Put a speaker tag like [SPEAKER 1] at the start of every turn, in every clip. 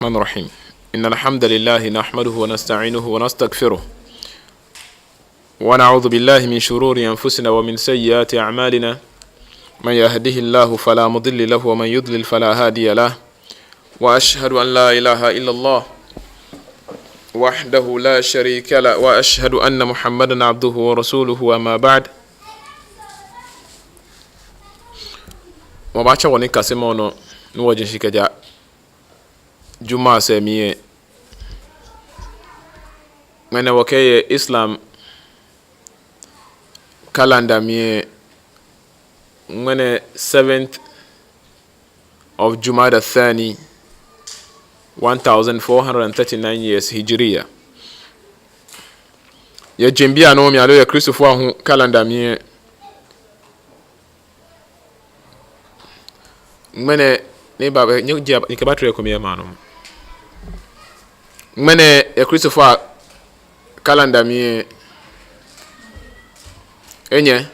[SPEAKER 1] الرحمن الرحيم إن الحمد لله نحمده ونستعينه ونستغفره ونعوذ بالله من شرور أنفسنا ومن سيئات أعمالنا من يهده الله فلا مضل له ومن يضلل فلا هادي له وأشهد أن لا إله إلا الله وحده لا شريك له وأشهد أن محمدا عبده ورسوله أما بعد وبعد شغلني كاسمونو نواجه شكجا Juma semie mene wakeye Islam calendar mie mene 7th of Jumada Thani 1439 years Hijriya ya jembia no mi alo ya Christopher hu calendar mie mene ne baba nyuja nikabatre ko mi mano mene ya Christopher calendar mi enye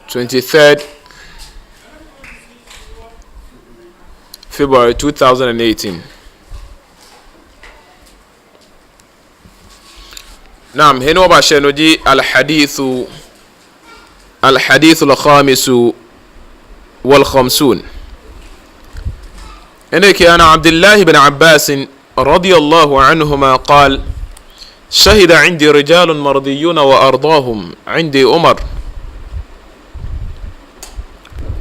[SPEAKER 1] 23rd February 2018 نعم هنا باشنو دي الحديث الخامس والخمسون إنك أنا عبد الله بن عباس رضي الله عنهما قال شهد عندي رجال مرضيون وأرضاهم عندي عمر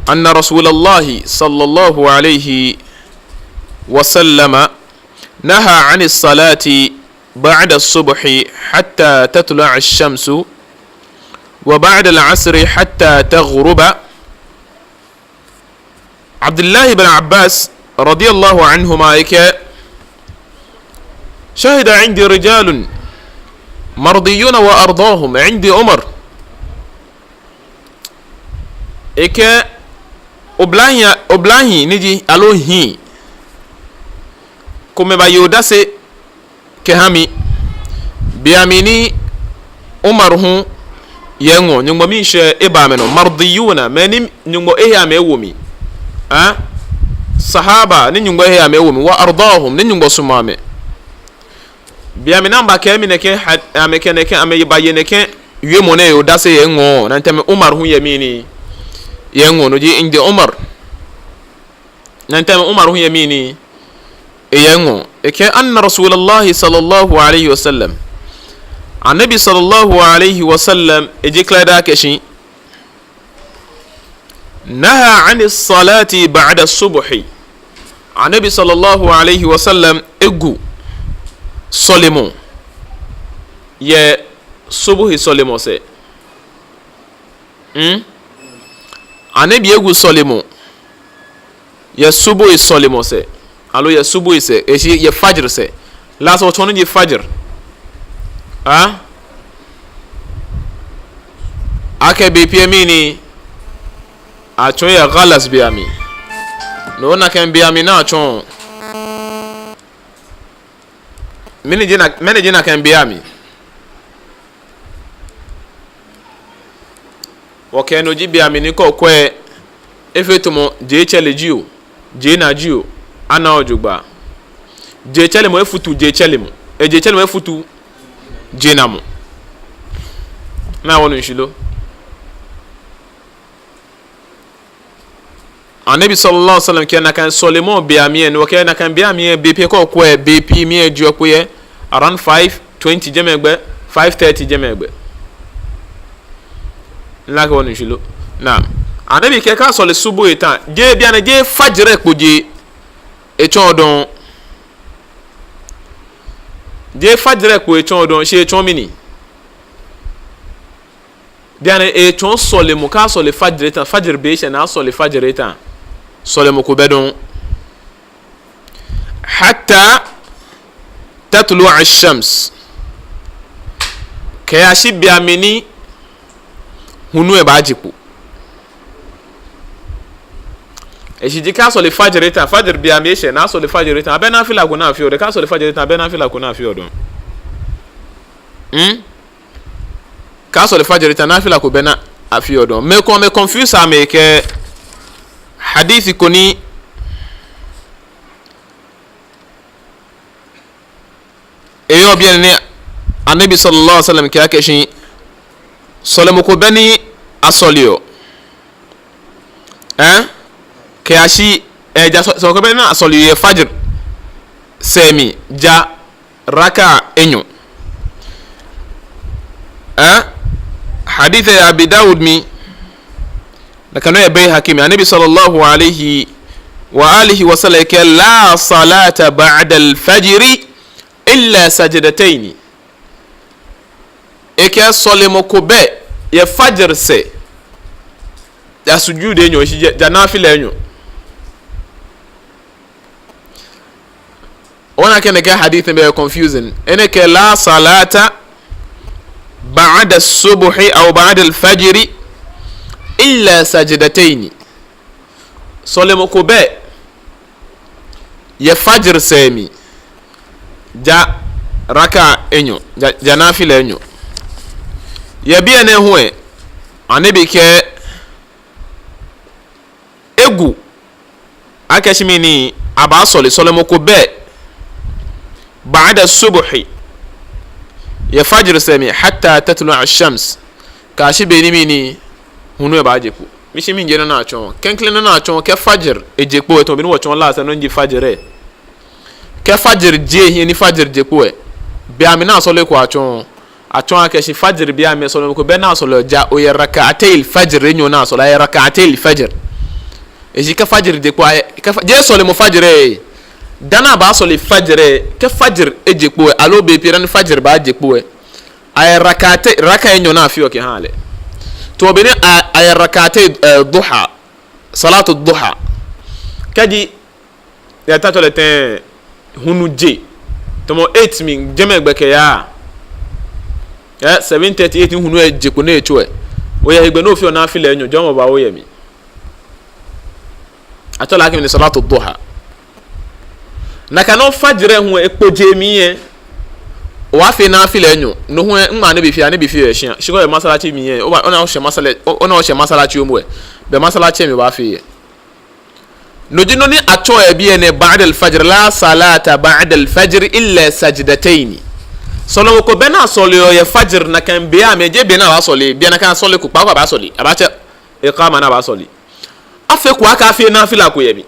[SPEAKER 1] أن رسول الله صلى الله عليه وسلم نهى عن الصلاة بعد الصبح حتى تطلع الشمس وبعد العصر حتى تغرب. عبد الله بن عباس رضي الله عنهما شهد عندي رجال مرضيون وأرضاهم عندي عمر أبلاهي نجي ألوهي كم بايوداسي كهامي بياميني عمر هو ينغو نيغو ميش إبامنو مرضيون مني نيغو إيامي ومي sahaba ni nyungo he amewumi wa ardahum ni nyungo sumame bia mi namba ke mi neke ameke neke ameyibaye neke yemo ne yo dase yengo nantame Umar hu yemini yengo no ji inde Umar nantame Umar hu yemini yengo eke anna rasulullah sallallahu alayhi wasallam annabi sallallahu alayhi wasallam ejiklada keshi نهى عن الصلاة بعد الصبح. النبي صلى الله عليه وسلم اغو صلمو يا صبح صلمو سي النبي اغو صلمو يا صبح صلمو سي الو يا صبح سي يا فجر سي لا سو تونو دي فجر اكي بي بي ميني achon ya galas biami no na kan biami na achon mene jina kan biami okay no ji biami ni ko kwe efetumo je chele jiu je na jiu ana ojugba je chele mo efutu je chele mo je chele mo efutu je na mo na wonu nshilo Anabi sallallahu alaihi wasallam kena kan Solomon biamie no kena kan biamie BP ko ko BP mi eju ko ye around 5:20 jemegbe 5:30 jemegbe la ko ni shilo na Anabi ke ka sole subu eta je bia na je fajre ko je echondon je fajre ko echondon she echomini bia na echon sole mo ka sole fajre eta fajr be she na sole fajre eta solemo ko bedon hatta tatlu ash-shams kaya shibya mini hunu e bajiku e shi dika sole fajrita fajr biya meshe na sole fajrita abena fila kuna afi o de ka sole fajrita abena fila kuna afi o don ka sole fajrita na fila ko bena afi o don me confuse ameke hadithi koni yo bien ne anabi sallallahu alaihi wasallam ke akeshi solemo ko bani asolio ke ashi ja so ko bani asolio fajr semi ja raka enyo hadith abi daud mi nakano ya bay hakimi anabi sallallahu alaihi wa alihi wa sallam ke la salata ba'da al-fajr illa sajdatayn eke solemo ko be ye fajr se ya sujude enyo ja nafila enyo ona kene ga hadith be confusing ene ke la salata ba'da as-subhi aw ba'da al-fajr illa sajdatayn solemo ko be ye fajr semi ja raka enyo ja nafila enyo ye bi ene hoe anabi ke egu akashimini aba solemo ko be بعد الصبح يفجر سامي حتى تطلع الشمس كاشي بينيميني هنو باجيكو مشي من جنا ناچون كنكلنا ناچون كفجر اجيكو تو بين وچون لا سنون جي فجر كفجر جي ني فجر جيكو بيامي نا سولي كو اچون akashي فجر بيامي سولو كو بنا سولو جا او ركعتي الفجر نيو نا سولو ركعتي الفجر اجي كفجر جيكو جي سولو مفجر dana ba so le fajr ke fajr ejekpo alo be piran fajr ba ejekpo ay raka enyo na fiyo ke hale to bene ay rakate duha salatu duha kadi ya tato le ten hunu je to mo 8 min jeme gbe ke ya 7:38 hunu ejekpo na echo o ya egbe no fiyo na file enyo jomo ba wo yemi atola ke ni salatu duha nakano fajre hu ekpojemiye wa fe na file enyo no hu nma ne bi fi ehia shigo e masalachi miye ona o she masalachi omwe be masalachi mi wa fe no jino ni acho e bi ene ba'da al-fajr la salata ba'da al-fajr illa sajdatayn solo ko bena solo ye fajr na kan biya me je bena wa solo biya na kan solo ku pa ba solo abacha iqama na ba solo afe ku aka fe na fila ko yebi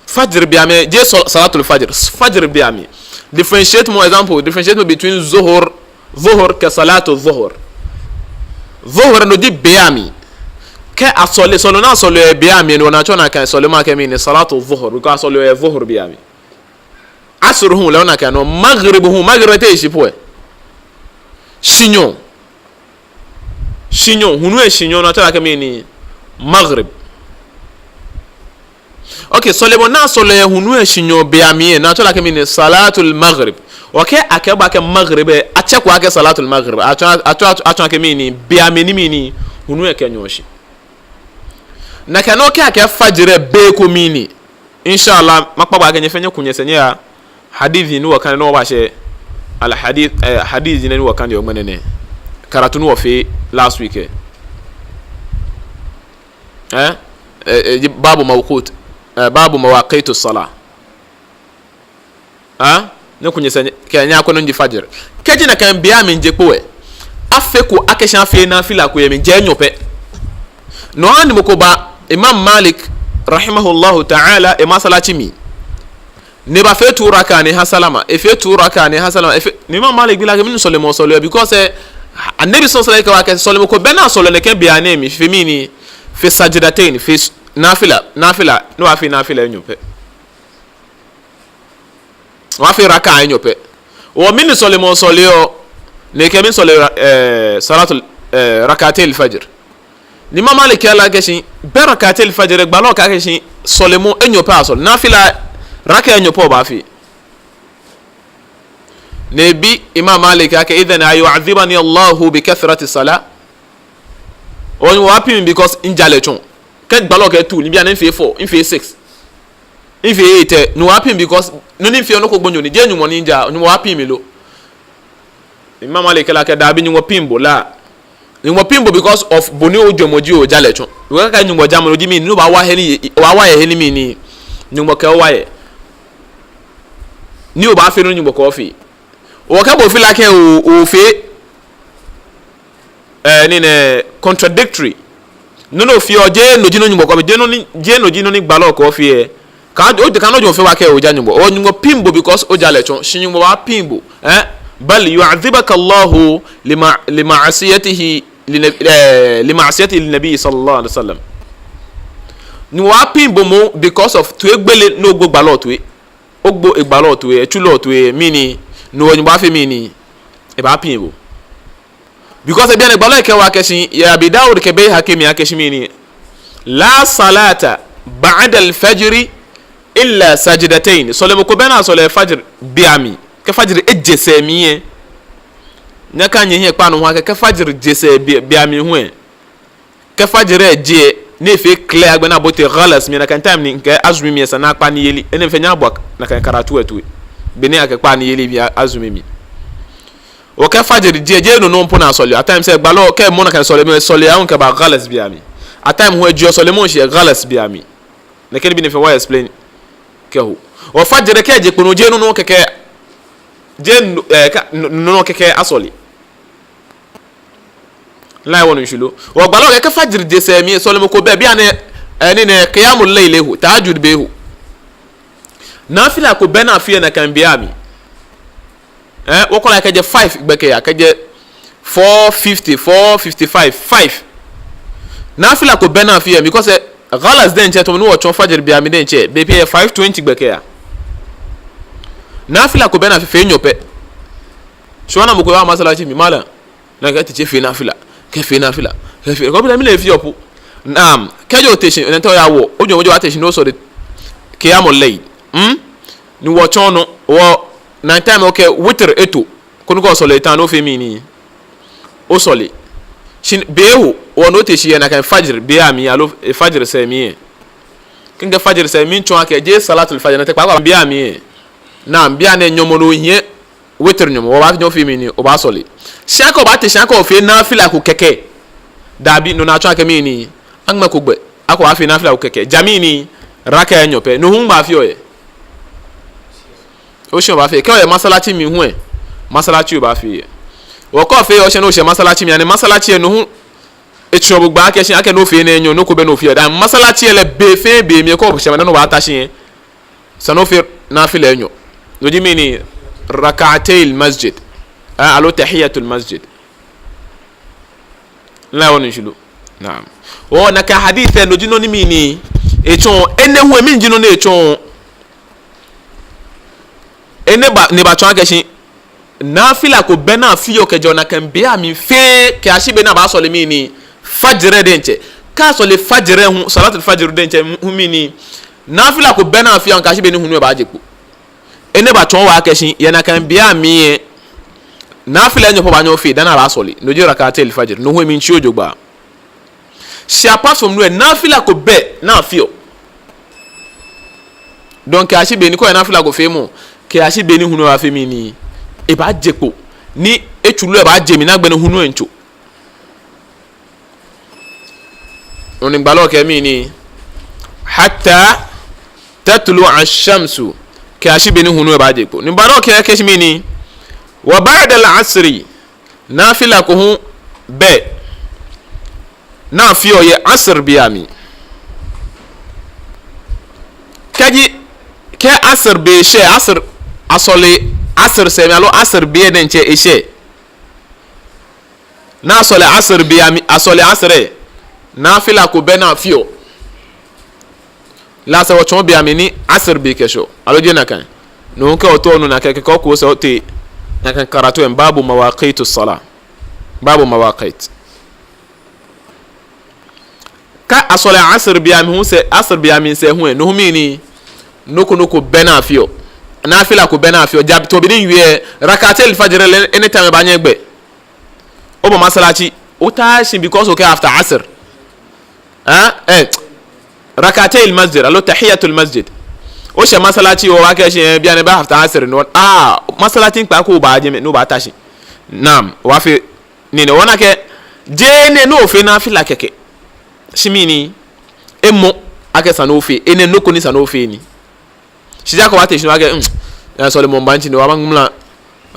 [SPEAKER 1] fajr biame je salatul fajr biame differentiate more example differentiate between zuhur ka salatu zuhur no di biame ke asole solo na solo biame no na chona kan solo ma kemi ni salatu zuhur ko solo zuhur biame asr hu la na kan no maghrib te shipo shinyo hunu e shinyo na chona kemi ni maghrib. Okay, solemo na solo ya hunu shinyo biamie na tola kemi ni salatul maghrib. Okay, akeba ke maghrib acha kwa ke salatul maghrib. Acha kemi ni biamie ni mini hunu e kenyoshi. Na kanoke ake fajire be ko mini. Inshallah makpaba ke nyefenye kunyesenye ya hadithi ni wakane no bashe al hadith hadithi ni wakane yo menene. Karatu no fe last week. Babu mawqut babu mawaqitu sala ne kunyesa kenya ko nji fajr keji na kan biya min je poe afeku akeshan fe na fila ko yemi je nyope no ani moko ba imam malik rahimahullahu ta'ala e masalachi mi ne ba fe tu raka ni hasalama e fe tu raka ni hasalama imam malik bila min solemo solo because annabi sallallahu alaihi wasallam solemo ko bena solo ne kan biya ne mi femini fi sajdatain fi nafila no afi nafila enyope wa fi raka enyope o min solemo solio ne ke min sole salatul rakatil fajr ni mama le kala keshi barakatil fajr gbalo ka keshi solemo enyope asol nafila raka enyope ba fi nebi imam malik aka idhan ayu'adhibani allah bi kathrati salat on wapi because injale chon ken gbalo ke 2 ni bia na nfe 4 nfe 6 nfe 8 no wapi because no ni nfe no ko gbonyo ni je nyumo ni nja ni wapi mi lo imam malik la ke da bi nyumo pimbo la nyumo pimbo because of boni ojomoji o jale chon we ka nyumo jamoro di mi no ba wa ye heli mi ni nyumo ke wa ye ni o ba fe no nyumo ko fi wakabo feel like o fe ni contradictory no fi oje no jino nyumbo ko je no jino ni gbalo ko fi e ka o de kan no jo fe wa ke o ja nyumbo o nyumbo pimbo because o ja lechon shinyumbo wa pimbo bal yu'adhibaka Allah lima'asiyatihi lima'asiyati linabi sallallahu alaihi wasallam ni wa pimbo mo because of to egbele no gbo gbalo to e ogbo igbalo to e chulo to e mini no nyumbo afi mini e ba pimbo because ebiane gbalo ke wa keshin ya bi Daud ke be hakimi akeshimini la salata ba'da al-fajr illa sajdatayn solemo ko bena sole fajr biami ke fajr ejese miye nyaka nye he pa no ho ke fajr jese biami ho ke fajr eje ne fe clear agbe na bote ghalas mi na kan time ni ke azumi mi sana pa ni yeli ene fe nya bok na kan karatu etu bene ake pa ni yeli bi azumi mi o ke fajr je no mpo na sole at time se gbalo ke mo na kan sole me sole an ke ba ghalas biami at time ho ejo sole mo she ghalas biami na ke bi ne fe wa explain ke ho o fajr ke je pono je no keke je no keke asoli la wonu shulu o gbalo ke fajr je se mi sole mo ko be bia ne ne qiyamul layl hu tahajjud be hu nafila ko be na fi na kan biami wo ko la ke je 5 gbeke ya ke je 450 455 5 nafila ko be na fi because ghalas den che to no wo fajr biami den che be 520 gbeke ya nafila ko be na fi nyope shona mo ko wa masalachi mi mala na ka tiche fi nafila ke fi nafila ke fi ko bi mi le fi opu nam ke jo teshin en to ya wo ojo wa teshin no so de qiyamul layl ni wo chono wo na time okay witr eto kunu ko sole tan no fe mi ni o sole shin behu wo no teshi na kan fajr be ami alo fajr se mi kinga fajr se mi chon ake je salatul fajr na te pa be ami na bia na nyomo no hie witr nyomo wo ba nyo fi mi ni o ba sole shako ba te shako fe na fila ku keke dabi no na chon ake mi ni angma ku gbe akwa fi na fila ku keke jamini raka enyope no hun ba fi oye o se ba fe ke o masalachi mi hu masalachi o ba fi o ko fe o se no se masalachi mi ani masalachi no hu e chobo gba ke se ake no fe na enyo no ko be no fi da masalachi ele be fe be mi ko se no ba ta se no fe na fi le enyo no di mini rak'atay al-masjid alo tahiyatul masjid la wonu shulu naam o na ka hadith no di no ni mini e chon ene hu mi jino na e chon ene ba ne ba chon akeshi nafila ko bena fiyo ke jona kan be ami fe ke ashibe na ba so le mi ni fajr denche ka so le fajr hu salatul fajr denche hu mi ni nafila ko bena fiyo ka ashibe ni hu no ba jepo ene ba chon wa akeshi ye na kan be ami nafila nyo po ba nyo fe dana ba so le no jira ka tel fajr no hu mi nchi ojogba si apart from no nafila ko be na fiyo donc ashibe ni ko nafila ko fe mo ke ashibe ni hu no wa fe mi ni e ba jepo ni echulu e ba jemi na gbe ni hunu encho oni gbalo ke mi ni hatta tatlu ash-shamsu ke ashibe ni hunu e ba jepo ni gbalo ke mi ni wa ba'da al-'asri nafila ko hu be na fi oye asr biami kaji ke asr be she asr asole asr se alo asr biye den che eshe na asole asr biya asole asre na fila ko bena fio la se wochon biya ni asr bi kesho alo je na kan no ke oto no na ke ko ko so te na kan karatu en babu mawaqit as-salah babu mawaqit ka asole asr biya mi hu se asr biya mi se hu no mi ni noko bena fio nafila ko bena fi o jab to bi ni wie rakatel fajr anytime ba nyegbe o bo masalachi o ta shin because okay after asr rakatel masjid alo tahiyatul masjid o she masalachi o wa ke shin bi an ba after asr no masalachi pa ko ba je no ba ta shin nam wa fi ni no wona ke je ne no fi nafila keke shimini emo ake sanofi ene noko ni sanofi ni shija ko wate shino age so le mombanchi ni wa mangumla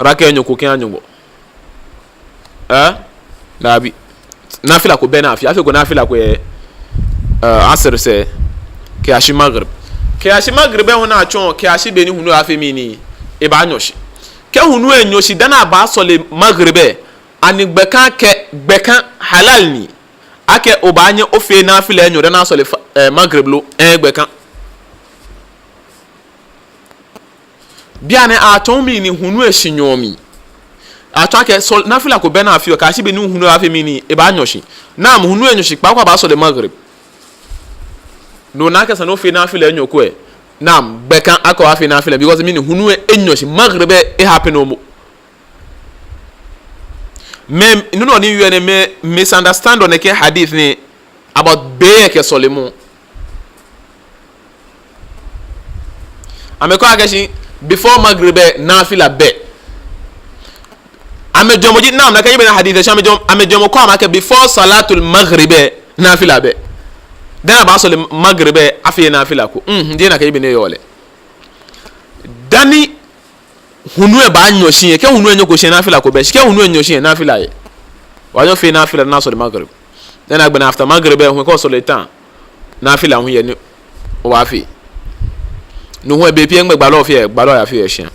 [SPEAKER 1] raka enyo ko kan anyo labi nafila ko be na afi ko nafila ko asr se ke ashi maghrib be hona achon ke ashi be ni hunu afi mi ni e ba anyoshi ke hunu enyoshi dana ba sole maghrib ani gbekan halal ni ake obanye ofe nafila enyo dana sole maghrib lo gbekan biane aton mi ni hunu eshinyomi atake sol nafila ko be na afi ka ashi be ni hunu afi mi ni e ba anyoshi na mu hunu enyoshi pa kwa ba sole maghrib no naka sa no fe nafila enyo ko nam bekan ako afi nafila because mi ni hunu enyoshi maghrib e happen no mo même nous on y a me misunderstand on ke hadith ni about be ke solemo ameko agashi before maghrib nafila be amejomo ji nam na kayibe na hadith amejomo ko amake before salatul maghrib nafila be dana ba sole maghrib afi nafila ko ndi na kayibe ne yole dani hunu e ba nyoshi ke hunu enyo ko she nafila ko be ke hunu enyo she nafila ye wa yo fe nafila na sole maghrib dana gbe na after maghrib hu ko sole tan nafila hu ye ni o wa fi no hu e be pie ngbe gba lo ya fi e she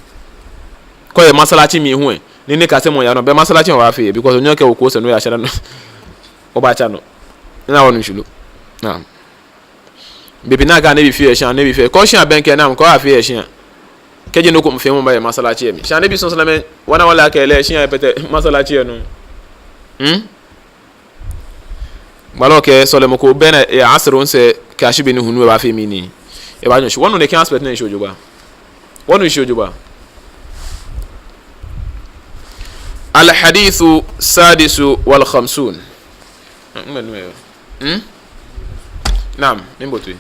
[SPEAKER 1] ko ye masalachi mi hu ni ka se mo ya no be masalachi wa fi because onyo ke o ko se no ya she no o ba cha no na wonu shulu na be na ga na bi fi e she na bi fi ko she abenke na ko afi e she keje no ko mfe mo ba masalachi mi sha nabi sallallahu alaihi wasallam wana wala ka ele shin pete masalachi no balo ke sole mo ko bena e asrun se ka shi binu hunu ba fe mi ni e ba nyoshi wono ne kan aspect na shojo ba wono shojo ba al hadithu sadisu wal khamsun naam nimbo tu yo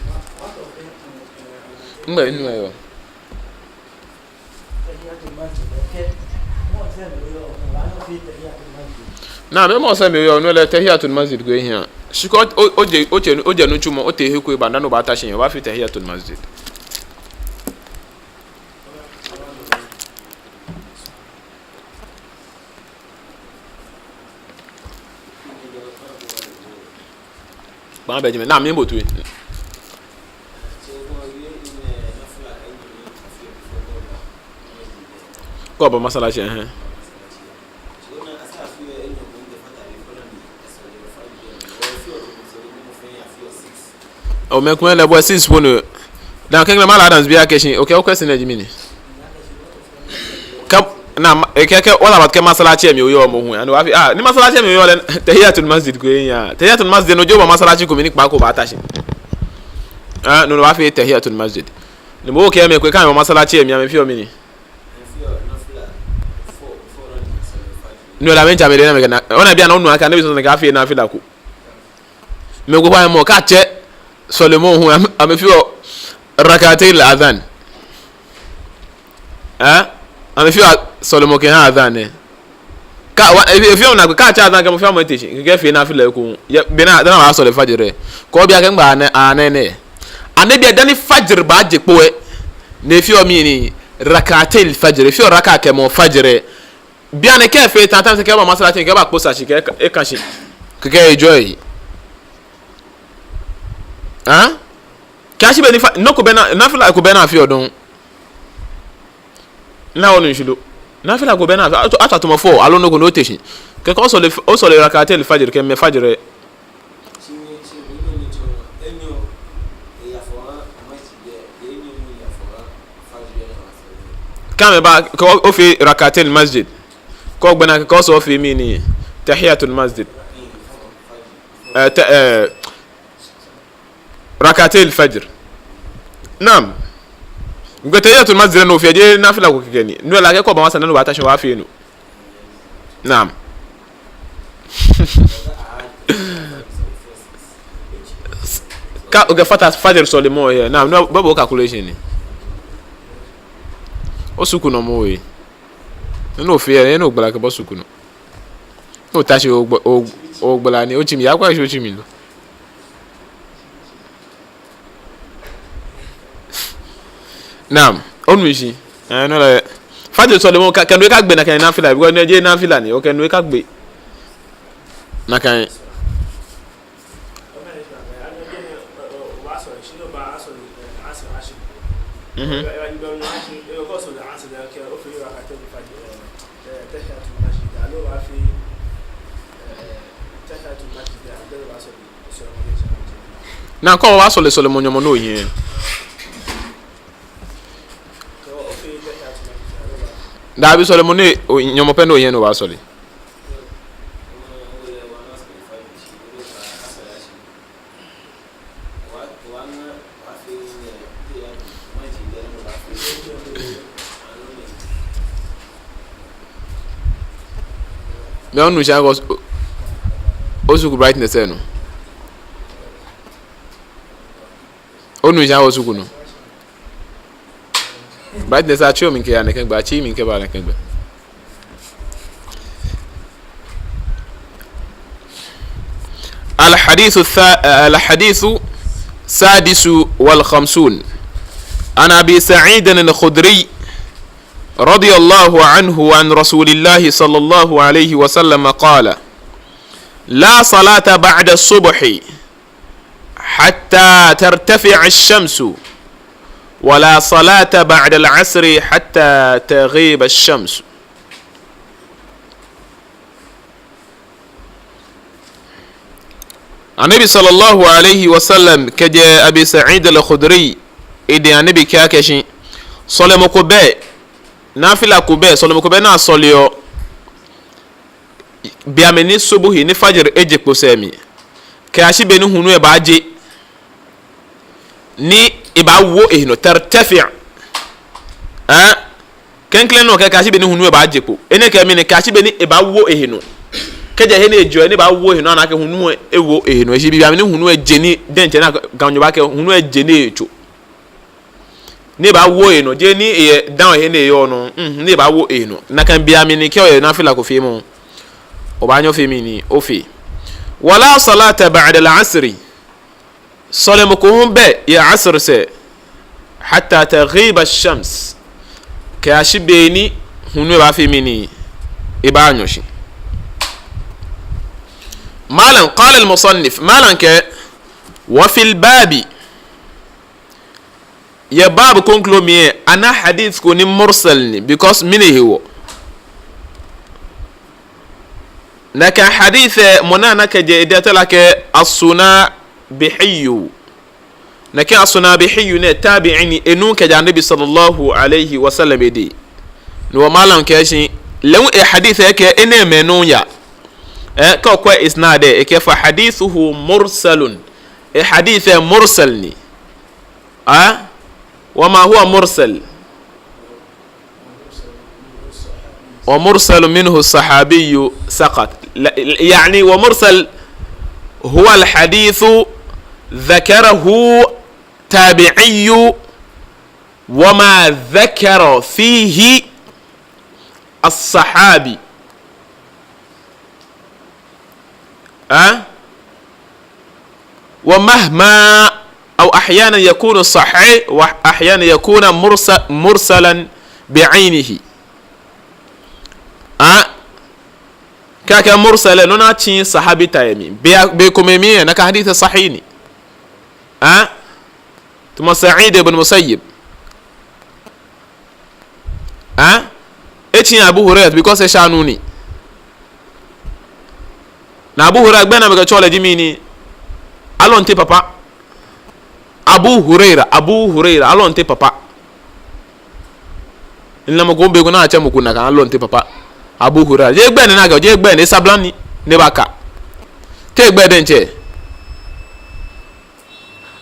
[SPEAKER 1] na me mo se me yo no le tahiyatul masjid go hian shiko oje no chumo o te he ko ba na no ba ta shin yo ba fi tahiyatul masjid ba be jime na me mbotu ko ba masala che o me ko le bo 6 wono dan ke ngla mala dance bi akeshin okay o question na jimi ni kam na ke wala bat ke masala che mi o yo mo hu ani wa fi ni masala che mi yo le tahiyatul masjid ko yin tahiyatul masjid no jo ba masala che ko mi ni pa ko ba ta shi no wa fi tahiyatul masjid ni mo ke me ko kan masala che mi am fi o mi ni no la men jamele na me na ona bia na onu aka na bi so na ka fi na fi la ko me go pa mo ka che solomon hu amefi rakatay al-adhan amefi solomon ke adhan ka if you na ka cha adhan ke mo fi amotechi ke fi na fi la ko be na da na sole fajr ko bia ke ngba na anene anabi adani fajr ba je po ne fi o mi ni rakatay al-fajr fi raka ke mo fajr bia ne ke fi tantan se ke ba masala ke ba posa chi ke e kan shi ke enjoy kashi be ni no ko be na fila ko be na fi odun na wonu nshilo na fila ko be na ata to mo fo alo no go no teshi ke ko so le rakatel fajr ke me fajr kame ba ko o fi rakatel masjid ko gbe na ko so fi mi ni tahiyatul masjid ركعتي الفجر نعم غتيات المسجد نو في دي نافلا كو كيني نو لا كو با ما سنن باتا شوا فينو نعم ka o gafata fajr solemo ye نعم no babo calculation ni o suku no mo we no fi e no gbala ke bo suku no o tashi o gbala ni o chimi ya kwa shi chimi lo Naam, on mishi. No la fajr solomon kan we ka gbe na kan na fila because ne je na fila ni o kan we ka gbe na kan na ko wa sole solomon nyomo no yin da bi solomon ne nyomo pe no yin no wa sole me onu sha go osuku brightness no onu sha osuku no brightness a chio minke ya ne kan gba chi minke ba ne kan gba الحديث السادس والخمسون عن أبي سعيد الخدري رضي الله عنه عن رسول الله صلى الله عليه وسلم قال لا صلاة بعد الصبح حتى ترتفع الشمس ولا صلاة بعد العصر حتى تغيب الشمس. النبي صلى الله عليه وسلم كجاء أبي سعيد الخدري إدي النبي كاكشي صلى مكوبي نافلا كوبي صلى مكوبي نا صليو بيامني صبحي نفجر اجي كوسامي كاشي بيني هنو يباجي ni ibawo ehino tartafi kenkle no ke kashi be ni hunu e ba jepo ene ke mi ni kashi be ni ibawo ehino keje he ni ejo ni ba wo ehino na ke hunu ewo ehino e bi ni hunu e jeni denche na ganyo ba ke hunu e jeni ejo ni ba wo ehino je ni e down he ni yo no ni ba wo ehino na kan bia mi ni ke o na fila ko fi mo o ba nyo fi mi ni o fi wala salata ba'da al-'asr صلمكم به يا عصر سي حتى تغيب الشمس كاشبيني هنو بافي مني إبانيوشي مالا قال المصنف مالا وفي الباب يا باب كونكلومي أنا حديث كوني مرسلني because مني هو نكا حديث منا نكا جيدات لك الصناع بحيو لكن أصنع بحيو نتابعني إنو كجا النبي صلى الله عليه وسلم دي نو مالان كاشي لو حديث هيك إنه منويا كوكو إسناد كيف حديثه مرسل حديث مرسلني وما هو مرسل ومرسل منه الصحابي سقط يعني ومرسل هو الحديث ذكره تابعي وما ذكر فيه الصحابي ومهما أو أحيانا يكون صحيح وأحيانا يكون مرسلا بعينه كاكا مرسل نونا تشين صحابي تايمي بكميمية نكا حديث صحيني ثم سعيد بن مسيب اتشين أبو هريرة because شانوني na Abu Hurairah gbena mega chole jimini alonte papa Abu Hurairah alonte papa inna mo gombe go na acha mo kuna kan alonte papa Abu Hurairah je gbene na ga je gbene sablani ne baka te gbede nche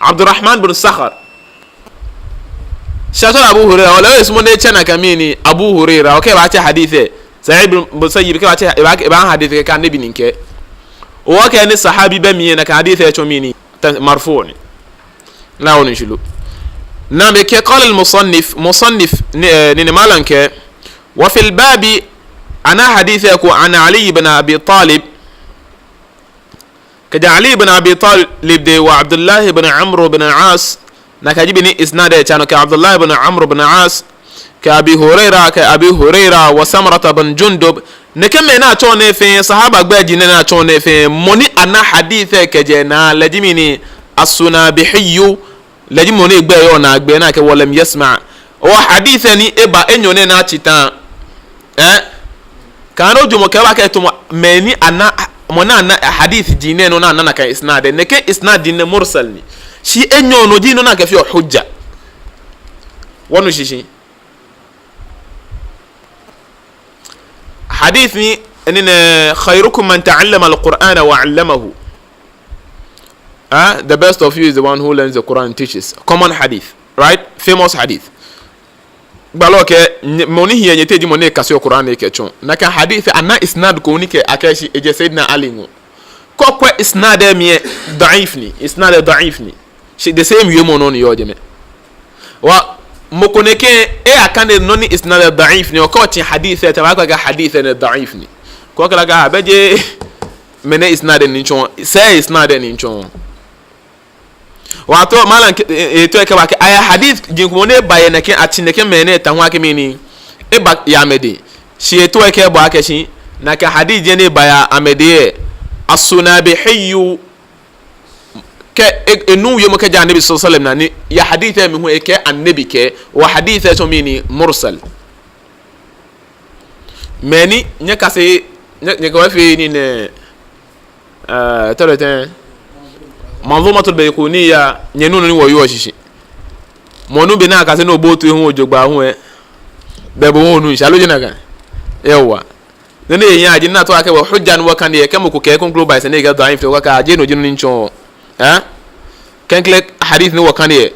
[SPEAKER 1] Abdurrahman bin Sakhar shato Abu Hurairah wala ismo ne chana kamini Abu Hurairah okay ba cha hadithe Sa'id bin Musayyib ke ba cha ba hadithe kan nabi ninke o ke ni sahabi ba mi na kan hadithe chomini marfu'ni la woni shulu na be ke qala al musannif ni malanke wa fil babi ana hadithaku an Ali ibn Abi Talib كجا علي بن أبي طالب دي وعبد الله بن عمرو بن عاص نكاجبني إسناد كانوا كعبد الله بن عمرو بن عاص كأبي هريرة وسمرة بن جندب نكمل ناتون في صحابة بيجي ناتون في مني أنا حديثة كجنا لجميني السنابحي لجموني بيونا بينا ولم يسمع وحديثني إبا إنه ناتشتا كانوا جمو كواكتم مني أنا منا حديث جينين ونا أنا كإسناد نك إسناد جين مرسلني شيء إنه نجي ننا كفيه حجة ونشيشي حديثني إن خيركم من تعلم القرآن وعلمه. The best of you is the one who learns the Quran and teaches. Common hadith, right? Famous hadith. Baloke moni hiya nyeteji moni kasio Quran eke chon. Naka hadith ana isnad ko ni ke akashi eje Sayyidina Ali ngo. Ko kwa isnad mi dhaifni, isnad dhaifni. She the same yumo non yojeme. Wa mokoneke akande noni isnad dhaifni o ko ti hadith ta wa ka hadith ne dhaifni. Ko kala ga beje mene isnad ni chon. Say isnad ni chon. Wato malan to e ka ba aya hadith jinkumone bayana ke atineke mene ta hwa ke mini e ba ya mede shi to e ke bo ake shi na ka hadith je ne baya amede as-sunabihi ke enu yemo ke janabi sallallahu alaihi wasallam ni ya hadith mi hu e ke annabi ke wa hadith to mini mursal meni nya ka se nya ka wa fi ni ne toloten manzumatul baykuniya nyenu ni wo yo shishi monu be na ka se no botu ehun ojogba hun bebo honu inshallah jina kan yawa nene yin aji na to ake wa hujjan wa kan ye kemo ko ke conclude by se ne ga daif to ka je no jinu ni ncho kenkle hadith ni wa kan ye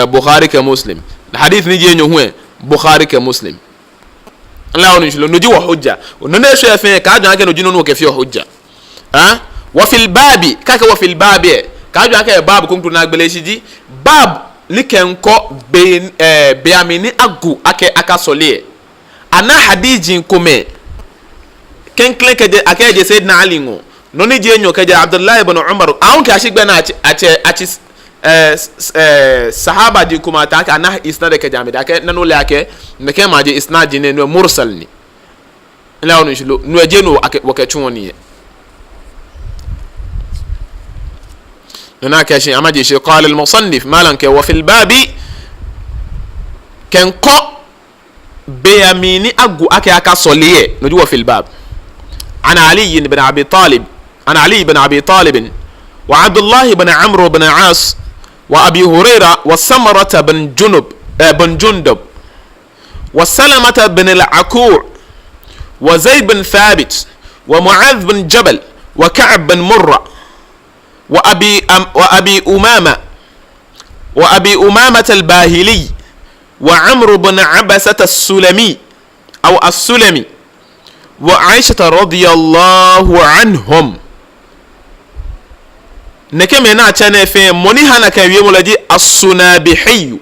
[SPEAKER 1] bukhari ke muslim hadith ni je nyo hu bukhari ke muslim Allah onu inshallah no ji wa hujja no ne so efe ka jan ake no jinu no ke fi hujja wa fil babi kaka wa fil babi kaju aka bab kuntu na gbeleshiji bab likenko be amini agu aka solie ana hadijin kume kenkle keje akaje Sayyidina Ali ngo noni je nyo keje Abdullah ibn Umar awon ka shigbe na achi sahaba di kuma ta aka na isnad keje amida aka nanu le ake meke maje isnad ne no mursal ni la onu shilo no je no ake wakachuni هناك شيء أمجي شيء قال المصنف مالك وفي الباب كان قو بياميني أجو أكا صليه نجوا في الباب عن علي بن أبي طالب وعبد الله بن عمرو بن عاص وأبي هريرة وسمرة بن جندب وسلمة بن العكوع وزيد بن ثابت ومعاذ بن جبل وكعب بن مرة وأبي أمامة الباهلي وعمرو بن عبسة السلمي وعائشة رضي الله عنهم نكمنا تنفي مني هنا كيوم لدي السنابحي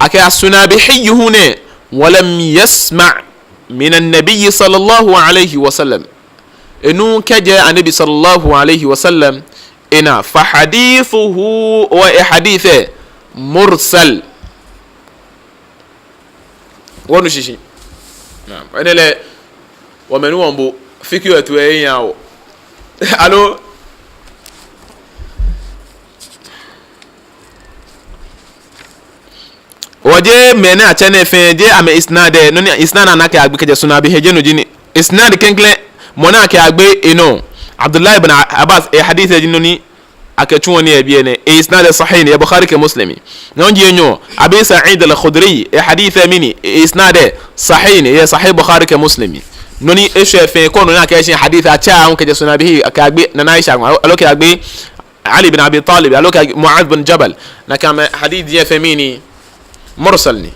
[SPEAKER 1] أكي السنابحي هنا ولم يسمع من النبي صلى الله عليه وسلم إنه كجاء النبي صلى الله عليه وسلم إنا فحديثه وحديثه مرسل ونشيشي نعم أنا لا ومن هو أبو فكرة وين ألو وجه من أتنى في جه أم إسناد نوني إسناد أنا كأبي كجا سنابي هجنو جيني إسناد كنكله منا كأبي إنه عبد الله بن عباس حديث جنوني أكتشوني أبينه إسناد صحيح يا بخاري كمسلمي نونجي إنه أبي سعيد الخدري حديث مني إسناد صحيح يا صحيح بخاري كمسلمي نوني إيش في كونه هناك إيش حديث أتشاء كجا سنابي كأبي ننايشة ألوك أبي علي بن أبي طالب ألوك معاذ بن جبل نكمل حديث جاء في مني مرسلني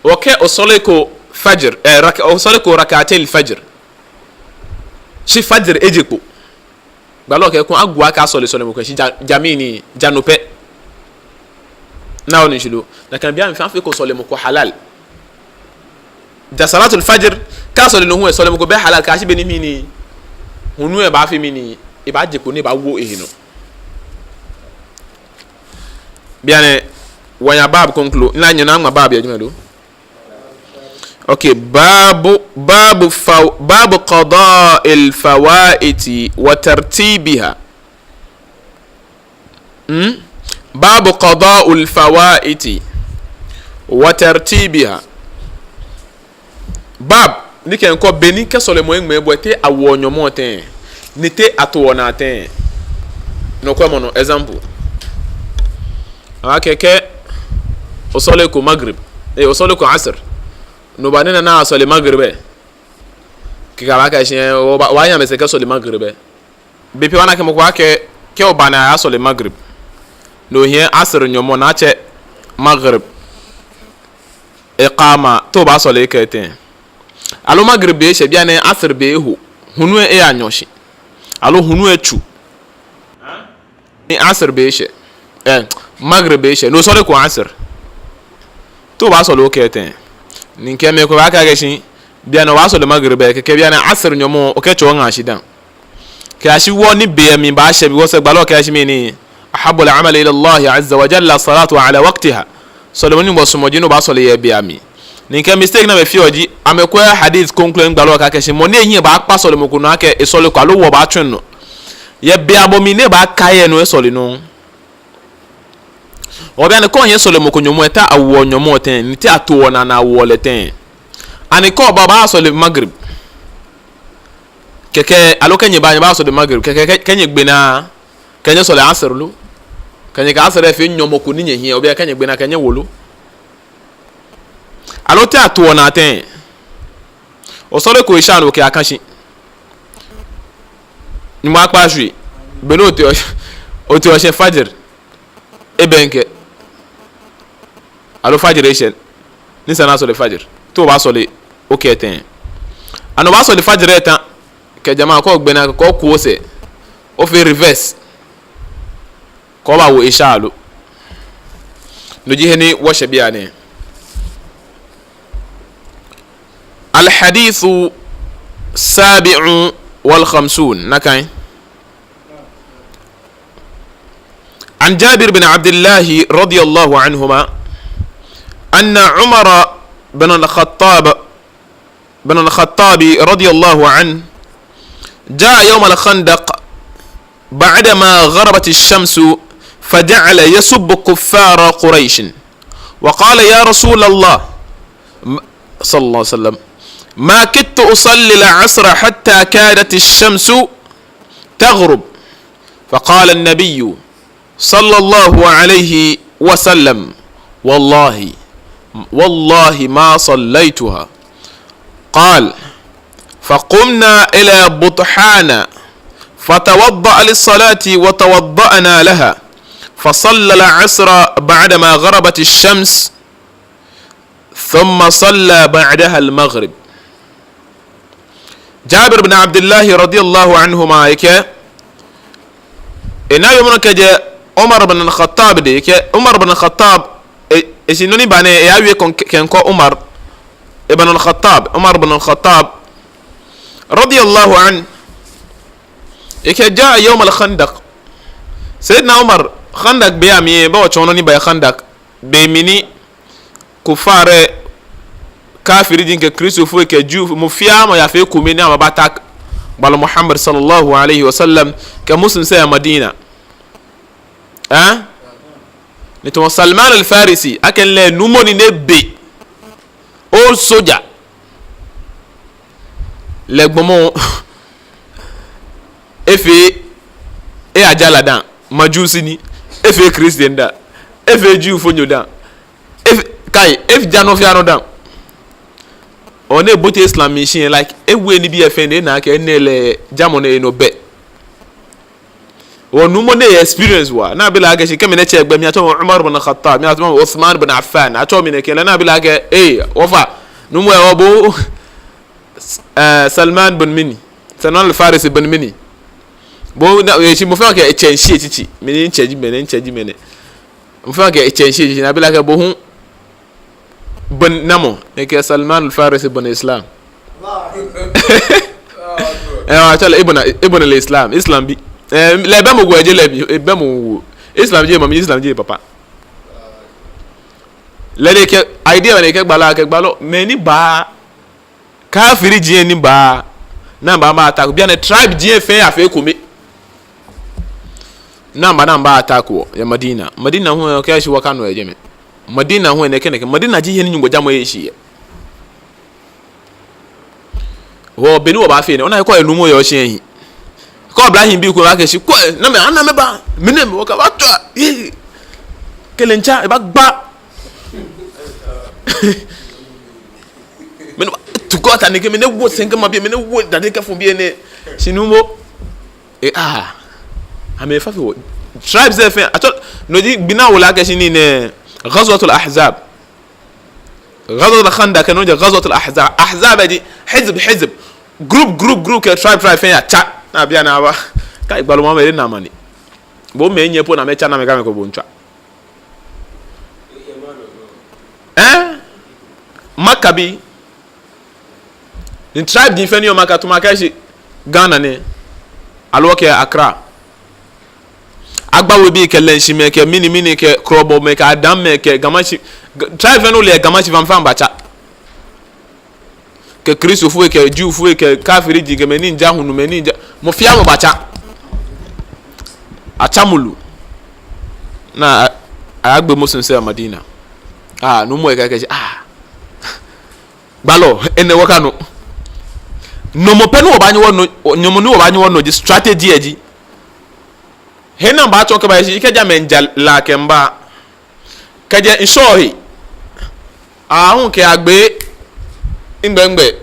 [SPEAKER 1] وكي أصليكو فجر أصليكو ركعتين الفجر شي فجر إجيكو بالله كيكون أقوى كأصلي صلي مكو شي جاميني جانوبي ناو نشلو لكن بيان فيكو صلي مكو حلال جا صلاة الفجر كأصلي نهو صلي مكو بي حلال كاشي بني ميني هنو يبعا في ميني يبعا جيكو نيبعا وو إهنو biane wanya bab conclu na nyina ngma bab ya jumado okay babu qada al fawaiti wa tartibiha babu qada al fawaiti wa tartibiha bab ni ken ko beni ke sole mo ngme bote awo nyomo ten ni te ato na ten no ko mo no example akeke osole ko maghrib osole ko asr no banena na asole maghrib kika ka shin wa nya mese ke sole maghrib be pe wana ke mo kwa ke obana asole maghrib no hie asr nyomo na che maghrib iqama to ba sole ke ten alo maghrib be she bia ne asr be hu hunu e anyoshi alo hunu echu ni asr be she maghrib be she no sole ko asr to ba sole ke ten nin ke me ko ba ka ga shin bia no ba sole maghrib be ke bia na asr nyomo o ke cho nga shidan ke ashi wo ni be mi ba she bi wo se gbalo ke ashi mi ni ahabbu al-amali ila Allah azza wa jalla salatu ala waqtiha sole woni bo sumo jino ba sole ye bia mi nin ke mistake na be fi oji amekwa hadith conclude gbalo ka ke shin mo ne yin ba pa sole mo ko no ake e sole ko alo wo ba twen no ye bia bo mi ne ba kaye no e sole no obi an ko yen sole mo ko nyomo eta awo nyomo ten ni ti ato na na wo le ten ani ko baba sole maghrib keke alo kenye ba sole maghrib keke kenye gbe na kenye sole asr lu kenye ka asr fe nyomo ko ni nye hie obi kenye gbe na kenye wolu alo ti ato na ten o sole ko isha no ke akanshi ni mo apa jui beno o ti o se fajr ebenke alo fajr isha ni sana sole fajr to ba sole o ke ten ano ba sole fajr eta ke jama ko gbe na ko ku ose o fi reverse ko ba wo isha alo no jiheni wo she bia ne الحديث السابع والخمسون نكاين عن جابر بن عبد الله رضي الله عنهما أن عمر بن الخطاب رضي الله عنه جاء يوم الخندق بعدما غربت الشمس فجعل يسب كفار قريش وقال يا رسول الله صلى الله عليه وسلم ما كدت أصلي العصر حتى كادت الشمس تغرب فقال النبي صلى الله عليه وسلم والله ما صليتها قال فقمنا إلى بطحان فتوضأ للصلاة وتوضأنا لها فصلى العصر بعدما غربت الشمس ثم صلى بعدها المغرب جابر بن عبد الله رضي الله عنهما يك إنا يومنا جاء عمر بن الخطاب ديك عمر بن الخطاب إسنوني باني ياوي كنكو عمر ابن الخطاب عمر بن الخطاب رضي الله عنه يك جاء يوم الخندق سيدنا عمر خندق بيامي بو تشونوني باي خندق بيميني كفار kafiri dinke kristo fo ke ju mu fiya ma ya fe ku meni ama batak bal muhammad sallallahu alaihi wasallam ke muslim sa madina ni to salman al farisi aken le numoni ne be o soja le gbomo efe e ajala dan majusi ni efe christian da efe ju fo nyoda efe kai efe jano fiano dan on est boté islam machine like ewe ni bi efende na ke nele jamon e no be wonu mo ne experience wa na bi la ga shi kemene che egbe mi ato Umar ibn Khattab mi ato Uthman ibn Affan ato mi ne ke na bi la ga ofa nu mo e obo Salman ibn Mini Salman al-Farisi ibn Mini bo na e shi mo fa ke echenshi chichi mi ni ncheji mene mo fa ke echenshi na bi la ga bo hu ben namo nek Salman al-Farisi ibn Islam tala ibn al-Islam bi le ba mo gwaje le bi be mo Islam je mami Islam je papa lele ke idea ne ke gbalo me ni ba kafiri jie ni ba na ba ma attack bia ne tribe jie fe afa komi na ba attack wo ya Madina ho ke shi waka no ejeme Madina ho ne ke Madina ji hen nyugo jamo ye shi wo benu wo ba fe ne ona ko enu mo yo shi ehin ko Ibrahim bi ko ba ke shi ko na me ana me ba me ne me wo ka ba to kelencha e ba gba men to go ta ne ke me ne wo senga ma bi me ne wo dade ka fo bi ne sinumo ame fa fi tribes e fe ato no di bina wala ke shi ni ne ghazwatul ahzab ghazwatul khandaq no je ghazwatul ahzab di hizb group ke tribe fe ya cha na bia na ba ka igbalo mo me na mani bo me nye po na me cha na me ka me ko bo ntwa Makabi in tribe di feni o makatu makashi Ghana ne alwoke Accra agbawo bi ke lenshi me ke mini ke krobo me ka adam me ke gamashi tribe feni o le gamashi famfam bacha ke Kristo fu ke Jew fu ke kafiri di ke meni nja hunu meni nja mo fia mo bacha achamulu na agbe mo sense Madina no mo e ka ke balo ene waka no mo penu obanyi wono nyomo ni obanyi wono di strategy eji hena ba to ke ba shi ikeja menja la kemba keje inshohi ahun ke agbe ngbe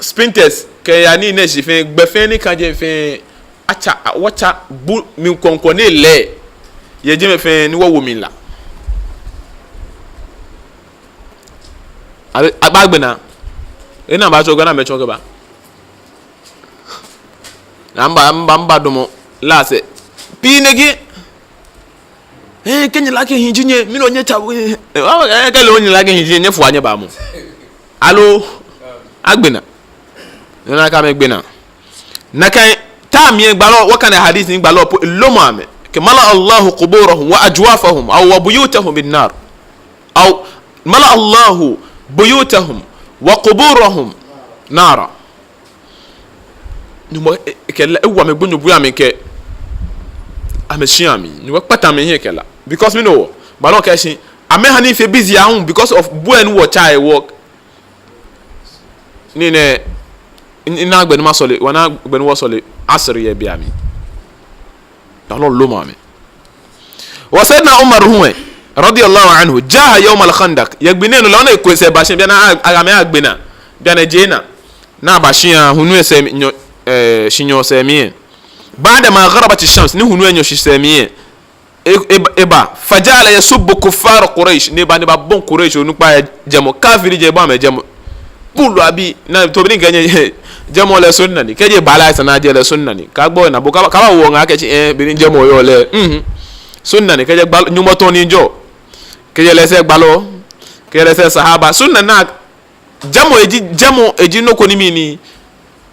[SPEAKER 1] sprinters ke ya ni ne shi fe gbe fe ni kaje fe acha wacha bu mi konkone le ye je me fe ni wo mi la abagbena ina ba choga na me choga ba namba domo la se pinegi kenye lake hinjinye mi no nyeta ke lo nyi lake hinjinye fu anya ba mu alo agbena na ka me gbena na kan ta mi gbalo wa kana hadith ni gbalo lo mo ame ke mala Allah quburahum wa ajwafahum aw buyutahum bin nar aw mala Allah buyutahum wa quburahum nara numo kella ewa me gbonyo bu ame ke ameshiami ni wa pata me here kella because me know balon ka shi ame hani fe busy ahun because of bu en wo chai work ni ne ina gbenu masole wana gbenu wasole asri ye bi ami dalon lo mo ame wa sayyidina Umar huwa radiyallahu anhu jaha yawm al-khandaq yagbinenu la ona ko se ba shin bia na agame agbena bia na jena na ba shin hunu ese shinyo se mi baada ma gharabat ash-shams ni hunu enyo shi se mi eba fajala yasubbu kuffar quraish ne ba bon quraish onu pa jamo kafiri je ba me jamo bulu abi na to bi nganye jamo le sunna ni keje bala sana je le sunna ni ka gbo na bo ka ba wo nga ke chi bi ni jamo yo le sunna ni keje nyumo to ni jo keje lese gbalo keje lese sahaba sunna na jamo eji no ko ni mi ni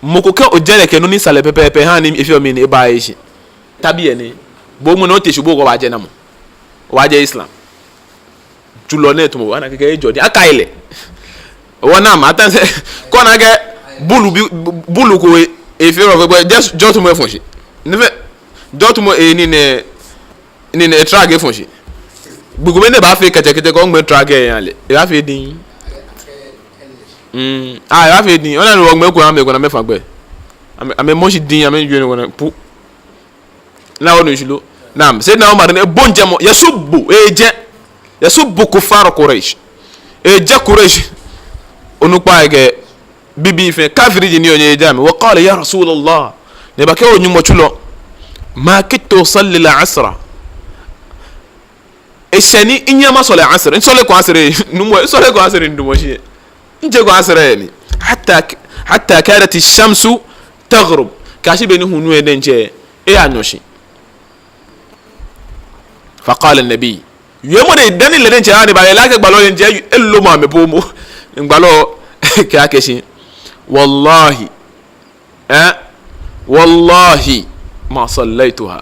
[SPEAKER 1] mokoka ojere ke no ni sale pepepe ha ni ifi o mi ni ba yi tabi ni bo mu no te shubo ko waje na mo waje Islam tulo ne to mo ana ke jodi aka ile wona ma tan se ko na ge bulu ko ifi ro ko just mo fonshi ne fe just mo ni ne trage fonshi gbogbo me ne ba fe kete ko ngbe trage yan le e ba fe din e ba fe din ona no ngbe ko na me fa gbe ame mo shi din ame yue no pu na wono shilo nam sayyidina Umar ne bonjamo yasubbu kufar quraish quraish onupa ege bibi fe kafiri ni onye jami wa qala ya rasulullah ne ba ke onyu chulo ma kitto salli al-asra eseni inyama sole asr insole ko asr numo sole ko asr ndumo shi nje ko asr ni hatta kadat ash-shamsu taghrub kashi beni hunu edenje anyoshi faqala an-nabi yemo de dani le denje ani ba la ke gbalo denje ello ma me bomo ngbalo ke akeshi wallahi wallahi ma sallaituha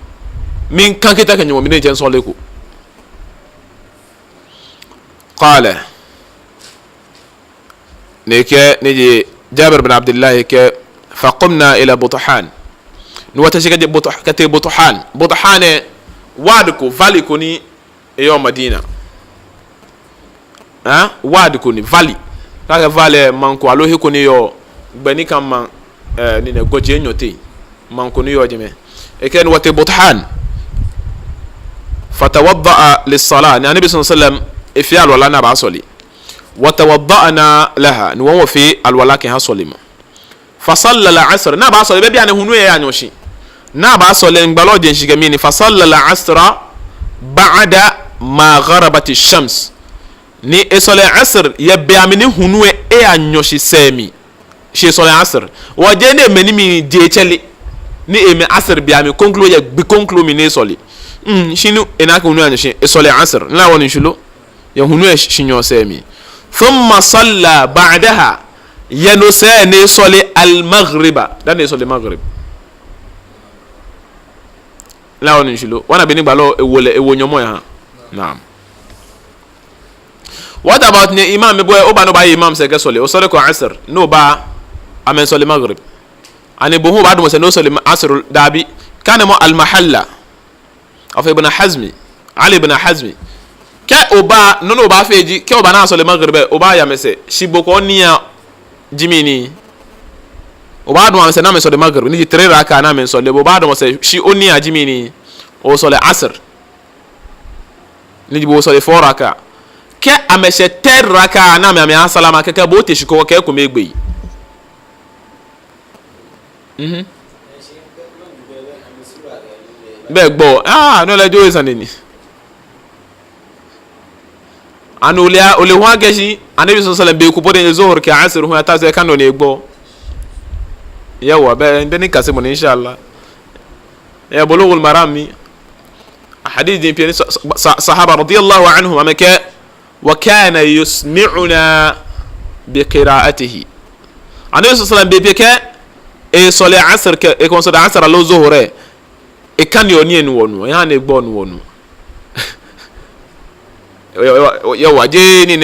[SPEAKER 1] min kan kita kan nyomi denje sole ko قال نجي جابر بن عبد الله فقمنا إلى بطحان نواتشي بطحان وادكو فالي كوني يوم مدينة وادكو ني فالي كاكا فالي مانكو ألوهي كوني يو بني كام نينا غوجي نيوتي مانكو نيو جمي كان واتي بطحان فتوضأ للصلاة النبي صلى الله عليه وسلم إفيال ولا نبع صلي وتوضأنا لها نوو في الولاك هصلي فصلى العصر نبع صلي بيبي أنا هنوي يعني وشي نبع صلي نبلو جنشي جميني فصلى العصر بعد ما غربت الشمس ni esole asr ya biamini hunwe e anyoshi semi she sole asr waje ne menimi je chele ni eme asr biami conclu ya bi conclu mi ne sole shinu enaka hunu anyoshi esole asr la woni shulo ya hunu shinyo semi thumma salla ba'daha yanusa ne sole al maghriba dan ne sole maghrib la woni shulo wana beni balo ewole ewonyomo ya naam. What about ne imam me boy oba no ba imam se gesole o sole ko asr no ba amen sole maghrib ani bo ho ba do se no sole asr dabi kana mo al mahalla of ibn hazmi ali ibn hazmi ke oba no ba feji ke oba na sole maghrib oba ya mese shiboko niya jimini oba do am se na me sole maghrib ni 3 raka na me sole bo ba do se shi oniya jimini o sole asr ni bo sole 4 raka ke ameshe teraka na me asalama ke bo te shiko ke ko megbe be gbo no le jo isanini anulia ole wa geshi anabi sallallahu alaihi wasallam be ku bode zuhur ke asr hu ta se kanu ne gbo yawa be ndeni kasimu inshallah ya bulughul marami hadith din piani sahaba radiyallahu anhum amaka وكان يسمعنا بقراءته النبي صلى الله عليه وسلم بيبيك صلاه العصر كون صلاه العصر لو ظهر كان يوني نونو يعني غبون ونو يا وجيني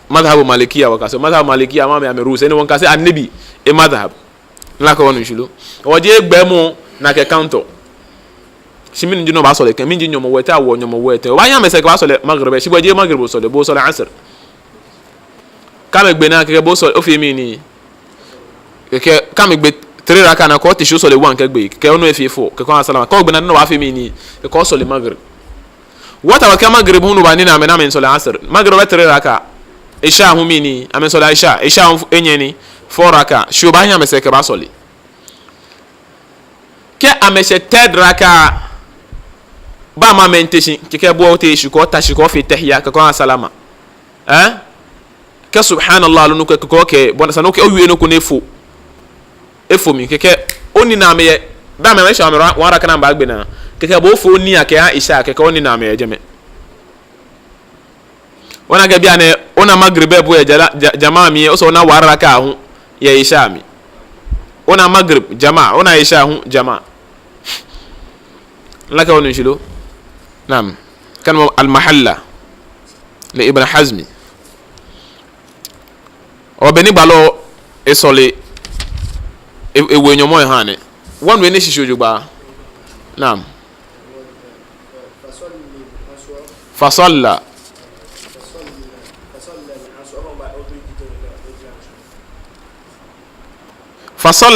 [SPEAKER 1] مذهب مالكيه وكاسو مذهب مالكيه ما امروس اني وان كاسي النبي مذهب لا كون شلو وجي غبمو نك كاونتو simin jino ba sole min jinyo mo weta wo nyomo weta wa nya mese ba sole maghrib si boje maghrib sole bo sole asr kame gbe na ke bo sole o fi mi ni ke kame gbe 3 raka na ko ti sho sole 1 ke gbe ke ono e fi 4 ke ko asala ko gbe na no wa fi mi ni ke ko sole maghrib wata wa ka maghrib hunu ba ni na me na men sole asr maghrib 3 raka isha hu mi ni amen sole isha enye ni 4 raka sho ba nya mese ke ba sole ke ameshe 3 raka ba ma mentation ke bo te shi ko ta shi ko fi tahiyya ka ko salama ka subhanallah lu ko ke bona sanu ke o wi no ko ne fo efo mi ke oni na me ba me sha me wa ra kana ba gbe na ke bo fo ni ake Aisha ke oni na me jeme ona ga bia ne ona magribe bo ya jamaa mi o so na wa ra ka hu ya Aisha mi ona magrib jamaa ona Aisha hu jamaa laka woni shilo نعم كان المحلة لابن حزم وبني بالو اسولي ايونيومو هاني وان وين شيشو جوبا نعم فصلى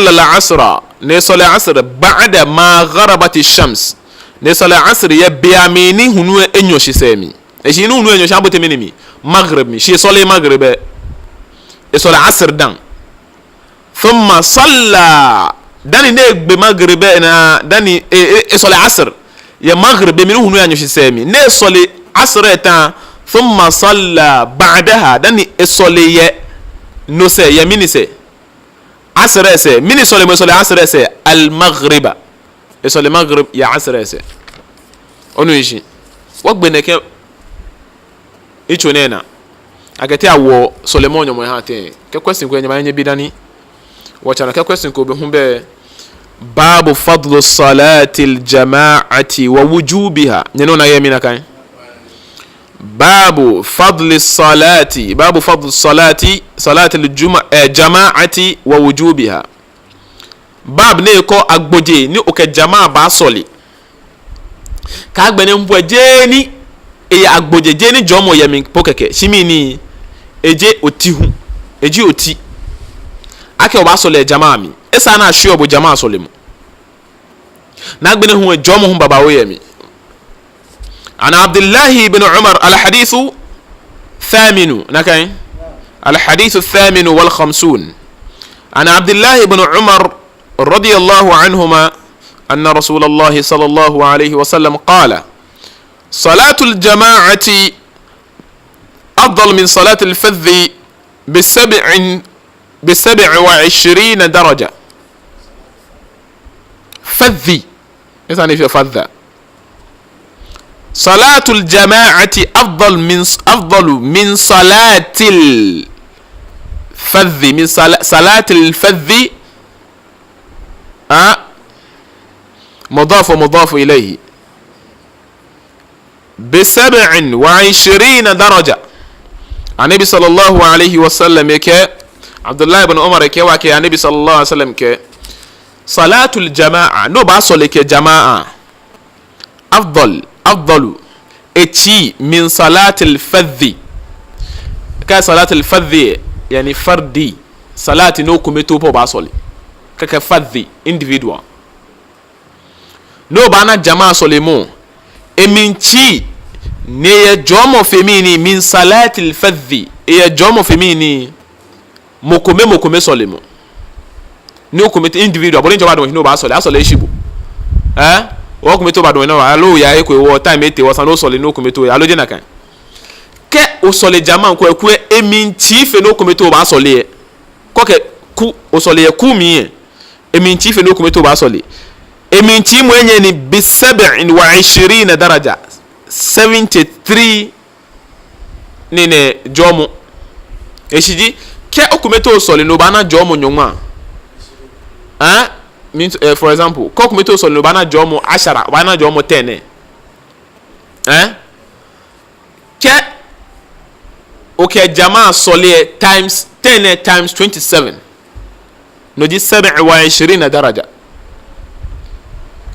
[SPEAKER 1] العصر نصلي العصر بعد ما غربت الشمس ne sala asr ya biamini hunu enyo shisemi e shi hunu enyo shabote minimi maghrib mi shi sala maghrib e sala asr dan thumma salla dani ne gbe maghrib na dani e sala asr ya maghrib min hunu enyo shisemi ne sala asr eta thumma salla ba'daha dani e sala ye no se ya mini se asr se mini sala mo sala asr se al maghriba esole maghrib ya asr ese onu ishi wogbeneke ichonena agati awo Solomon nyomo ha te ke question ko nyama nye bidani wachana ke question ko be humbe babu fadlu salati aljamaati wa wujubiha nyeno na yemina kan babu fadli salati salati al-jama'ati wa wujubiha. Bab ne ko agboje ni o ke jama'a ba soli ka gbene mpo jeni e agboje jeni jomo yemi pokeke shimi ni eje otihu eji oti ake o ba soli jama'a mi esa na ahwe obo jama'a soli mu na gbene hu jomo hu baba wo yemi. Ana Abdullah ibn Umar al-hadithu thaminu nakai al-hadithu thaminu wal khamsun. Ana Abdullah ibn Umar رضي الله عنهما أن رسول الله صلى الله عليه وسلم قال صلاة الجماعة أفضل من صلاة الفذ ب27 درجة. فذ يعني في فذ. صلاة الجماعة أفضل من صلاة الفذ من صلاة الفذ مضاف إليه ب27 درجة. النبي صلى الله عليه وسلم يك عبد الله بن عمر يك وكي النبي صلى الله عليه وسلم ك صلاة الجماعة نو باصل لك جماعة أفضل اتي من صلاة الفذ. كا صلاة الفذ يعني فردي صلاة نو كوميتو بو باصل كك فذ individual no bana jamaa solemo eminchi ne jomo femini min salatil fadhi e jomo femini mokome solemo no komite individual bolen jaba do no ba sole asole shibu wo komite ba do no alo ya e ko wo time ete wo san no sole no komite alo je nakan ke o sole jamaa ko eku eminchi fe no komite ba sole ko ke ku o sole ku mi eminchi fe no komite ba sole eminchi mwenye ni ب27 daraja 73 nene jomo eshiji ke okumeto sole no bana jomo nyoma means for example ko okumeto sole no bana jomo 10 bana jomo 10 ke okay jamaa sole times 10 times 27 no di 27 daraja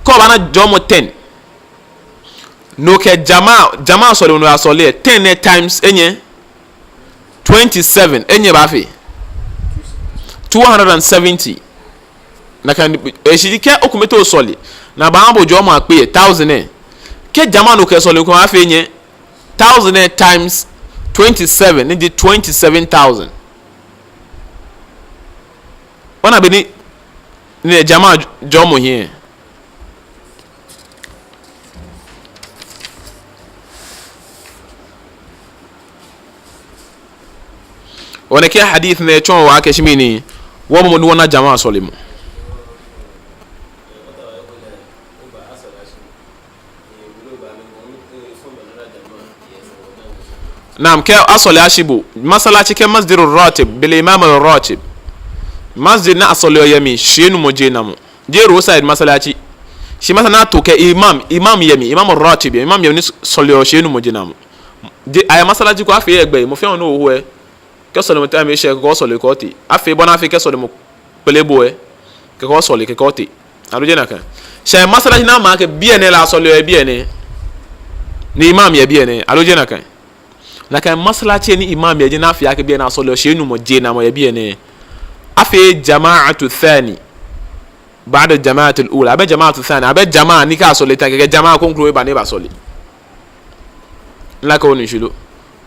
[SPEAKER 1] ko bana jomo 10 no ke jama sole no asole 10 times enye 27 enye ba fi 270 na kan eshidi ke okumeto sole na ba abo jomo ape 1000 ke jama no ke sole ko afi enye 1000 times 27 ni di 27000 ona be ni jama jomo here. ونكي حديث نيتون واكشميني ومن وانا جماعة سليم. نعم كي أصل أشيبو مسألة كي مسجد الراتب بالإمام الراتب مسجد نا أصل يمي شينو مجينامو جيرو سايد مسألة شي مثلا تو كي إمام يمي إمام الراتب إمام يمي صلي شينو مجينامو أي مسألة كي كوافي يكبي مفيون هو kesole mo time she ko sole ko ti afi bona afi kesole mo pelebo ke ko sole ke ko ti alo jena kan she masala na ma ke biene la sole biene ni imam ya biene alo jena kan la kan masala che ni imam ya jena afi ya ke biene sole she nu mo jena mo ya biene afi jama'atu thani ba'da jama'atu al-ula aba jama'atu thani aba jama'a ni ka sole ta ke jama'a conclure ba ne ba sole la ko ni shulu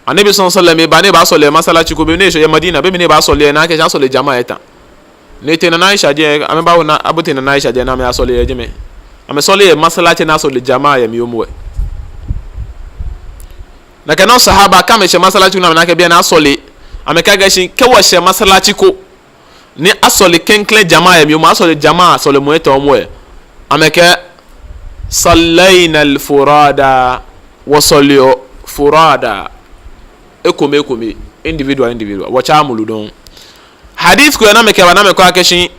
[SPEAKER 1] Anabi sallallahu alaihi wasallam ba ne ba sole masala ci ko be ne so ya Madina be ne ba sole na ke ja sole jama'a eta ne te na Aisha je ame ba na abute na Aisha je na me sole je me ame sole masala ci na sole jama'a ya mi yomo na kana sahaba kama she masala ci na ke be na sole ame ka ga shi ke wo she masala ci ko ni asole kenkle jama'a ya mi yomo asole jama'a sole mo eta omo ame ke sallaina al-furada wa sallu furada ekome individual wacha amulu don hadith ko na meke wana meko akeshi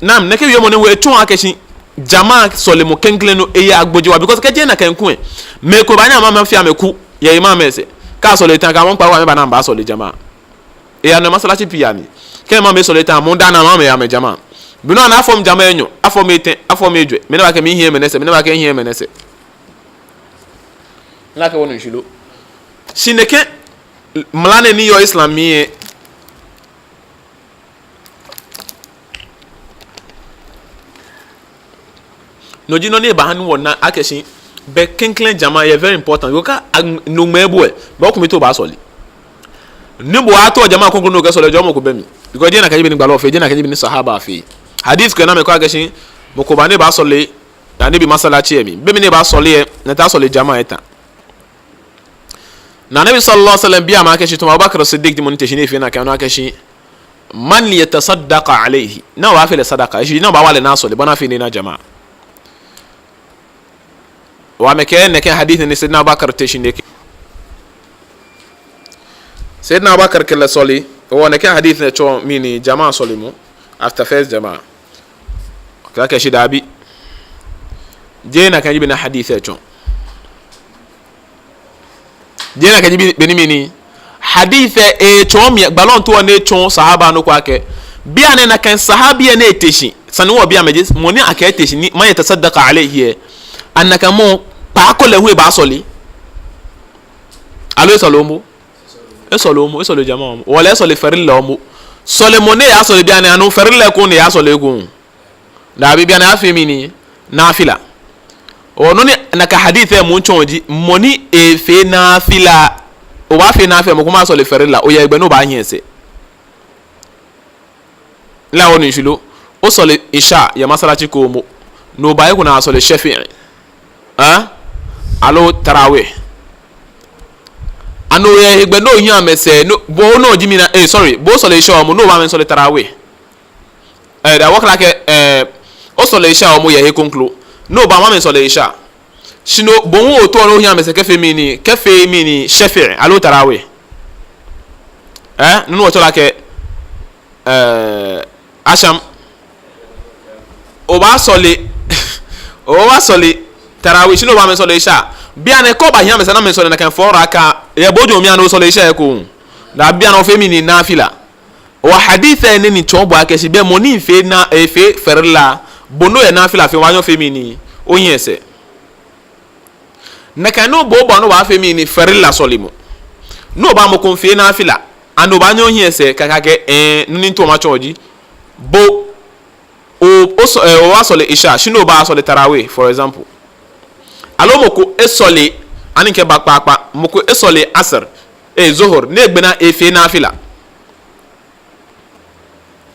[SPEAKER 1] nam neke yemo ne we tun akeshi jama sole mo kenkle no eye agboje wa because keje na kenku me ko banya mama fi ameku ye imam ese ka sole tan ka mon pa wa me ba na ba sole jama e ya no masalachi pia ni ke ma me sole tan mo da na ma me ya me jama bino na afom jama enyo afom eten afom edwe me na ba ke me hie me nese me na ba ke hie me nese la ke wonu nshilo sineke mlane ni yo islamie no jino ni ba hanu wona akeshi be kenklen jama ye very important yo ka no mebo e ba ko mi to ba soli ni bo ato jama ko no ga soli jomo ko bemi because je na kajibi ni gbalo fe je na kajibi ni sahaba fe hadith ko na me ko akeshi mo ko ba ne ba soli ya ne bi masala chi emi be mi ne ba soli e na ta soli jama eta na nabi sallallahu alaihi wasallam biya ma akeshi to Abubakar Siddiq di monite shine fe na kanu akeshi man yatasaddaqa alayhi na wa fe le sadaqa shi na ba wale na soli bana fe ne na jama وامكن نكن حديث ان سيدنا ابو بكر تشينك سيدنا ابو بكر كلا صلي هو نكن حديث نتو ميني جماعه صليمو after first جماعه كاكا شدابي جينا كان يبنا حديث اتو جينا كان يبني ميني حديث اتو مي بالون تو نتو صحابه نو كواكه بيان انا كان صحابي ne teshi sanu obi amejis moni aka teshi ni ma yatasaddaqa alayhi annaka mo pa ko le hu ba soli alo solomo esolo jama wala soli farilla mo sole mo ne ya soli bi anu anu farilla ko ne ya soli ko da bi na afemi ni nafila ono ni naka hadith e mo nchonji moni e fe nafila o wa fe nafila mo kuma soli farilla o ya igbe no ba hiense la woni shilo o soli isha ya masalachi ko mo no ba ko na soli shafi'i alo tarawih ano ye igbe no yin amese no bo no jimi na sorry bo so le isha mo no ba men so le tarawih da wakla ke o so le isha mo ye he conclu no ba ma men so le isha sino bo wo to no yin amese kefe mini shafi'i alo tarawih no wo to la ke asham o ba so le tarawih shino ba men so le isha bia ne ko ba hiam se na men so le na kan fora ka ye bojo mi anu so le isha ko da bia no femini nafila wa haditha ne ni chombo ake si be moni fe na efe ferla bono ye nafila fe wanyo femini o yese na kan no bo no wa femini ferla solimo no ba mo kon fe nafila ando ba nyo yese kakake nuni to ma choji bo o wa so le isha shino ba so le tarawih for example alo moko esole aninke bakpakpa moko esole asr zuhur ne gbena efe nafila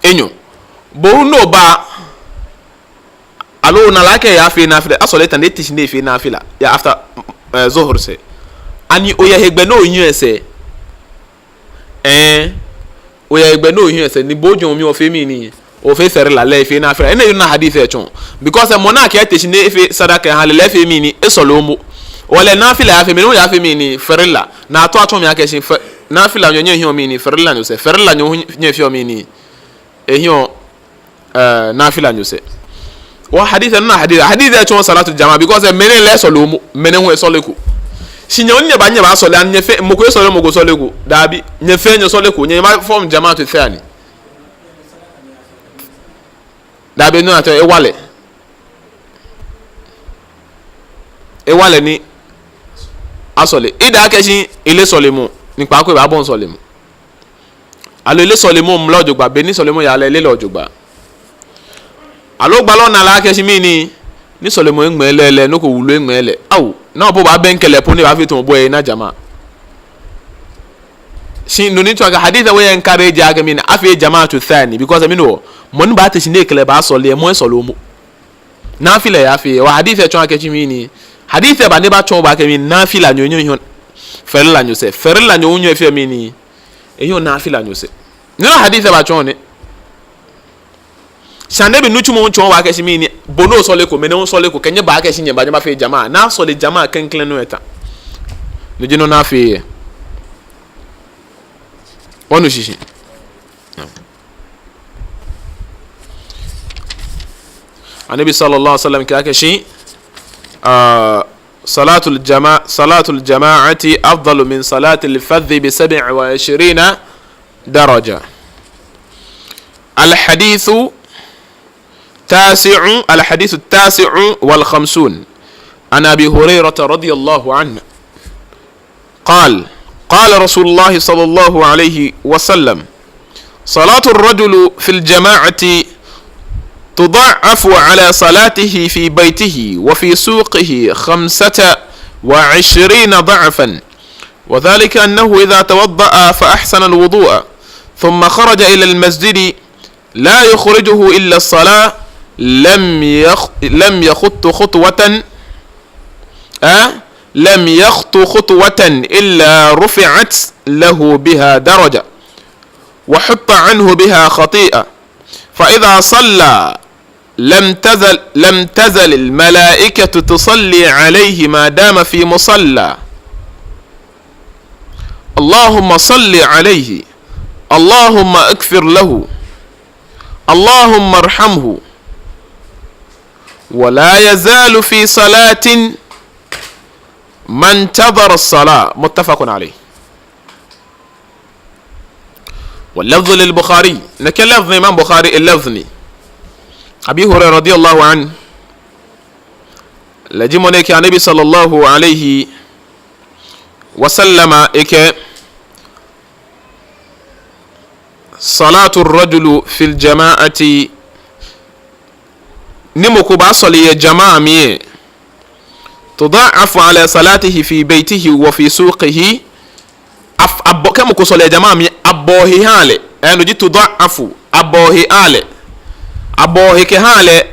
[SPEAKER 1] enyo bo no ba alo na lake ya fe nafila asole tan etish ne efe nafila ya after zuhur se ani oya hegbe no yin ese oya hegbe no yin ese ni bojo mi o fe mi ni o fe fere la le fe na fere ene yuna hadith e chon because monarch ya teshi ne fe sadaka ha le fe mi ni esolomo wala na fila ya fe mi no ya fe mi ni fere la na to aton mi akeshi na fila nyonye hi o mi ni fere la no se fere la nyonye fi o mi ni ehio na fila no se wa hadith na hadith e chon salatu jama because mene le solomo mene hu esoleko sinya onye ba nye ba sole an nye fe moko esole moko soleko dabi nye fe nye soleko nye ma form jama to thani dabe no ato ewale ni asole ida akeshi ile solemo ni pa ko ba bon solemo alo ile solemo mlojo gba be ni solemo ya le lojo gba alo gba lo na la akeshi mi ni solemo engbele no ko wulo engbele awu na bo ba benkele po ni ba fi to bo e na jama shin no ni to aga hadith we encourage aga mi na afi jama to thani because I mean no mon ba te shine kele ba so le mo so lo mo na fila ya fi wa hadith e chon akechi mi ni hadith e ba ne ba chon ba ke mi na fila nyonyo hon ferla nyo se ferla nyonyo e fi mi ni e yo na fila nyo se no hadith e ba chon ne shande be nuchu mo chon wa akechi mi ni bono so le ko me ne so le ko kenye ba akechi nye ba fe jama na so le jama kenklen no eta no jino na fi wonu shishi Anabi sallallahu alaihi wasallam kake shi صلاة الجماعة أفضل من صلاة الفذ ب27 درجة. الحديث التاسع والخمسون عن أبي هريرة رضي الله عنه قال رسول الله صلى الله عليه وسلم: صلاة الرجل في الجماعة تضاعف على صلاته في بيته وفي سوقه 25 ضعفا، وذلك أنه إذا توضأ فأحسن الوضوء ثم خرج إلى المسجد لا يخرجه إلا الصلاة لم يخط خطوة إلا رفعت له بها درجة وحط عنه بها خطيئة، فإذا صلى لم تزل الملائكة تصلي عليه ما دام في مصلى. اللهم صل عليه، اللهم اغفر له، اللهم ارحمه، ولا يزال في صلاة ما انتظر الصلاة. متفق عليه. واللفظ للبخاري، لكن لفظ الإمام بخاري اللفظ أبي هريرة رضي الله عنه لجمونك عن النبي صلى الله عليه وسلم صلاة الرجل في الجماعة نمكو باصلي جماعة ميه تضاعف على صلاته في بيته وفي سوقه كم كصلي جماعة ميه أبوه هالي أنو جي تضاعف أبوه هالي أبوه كهالي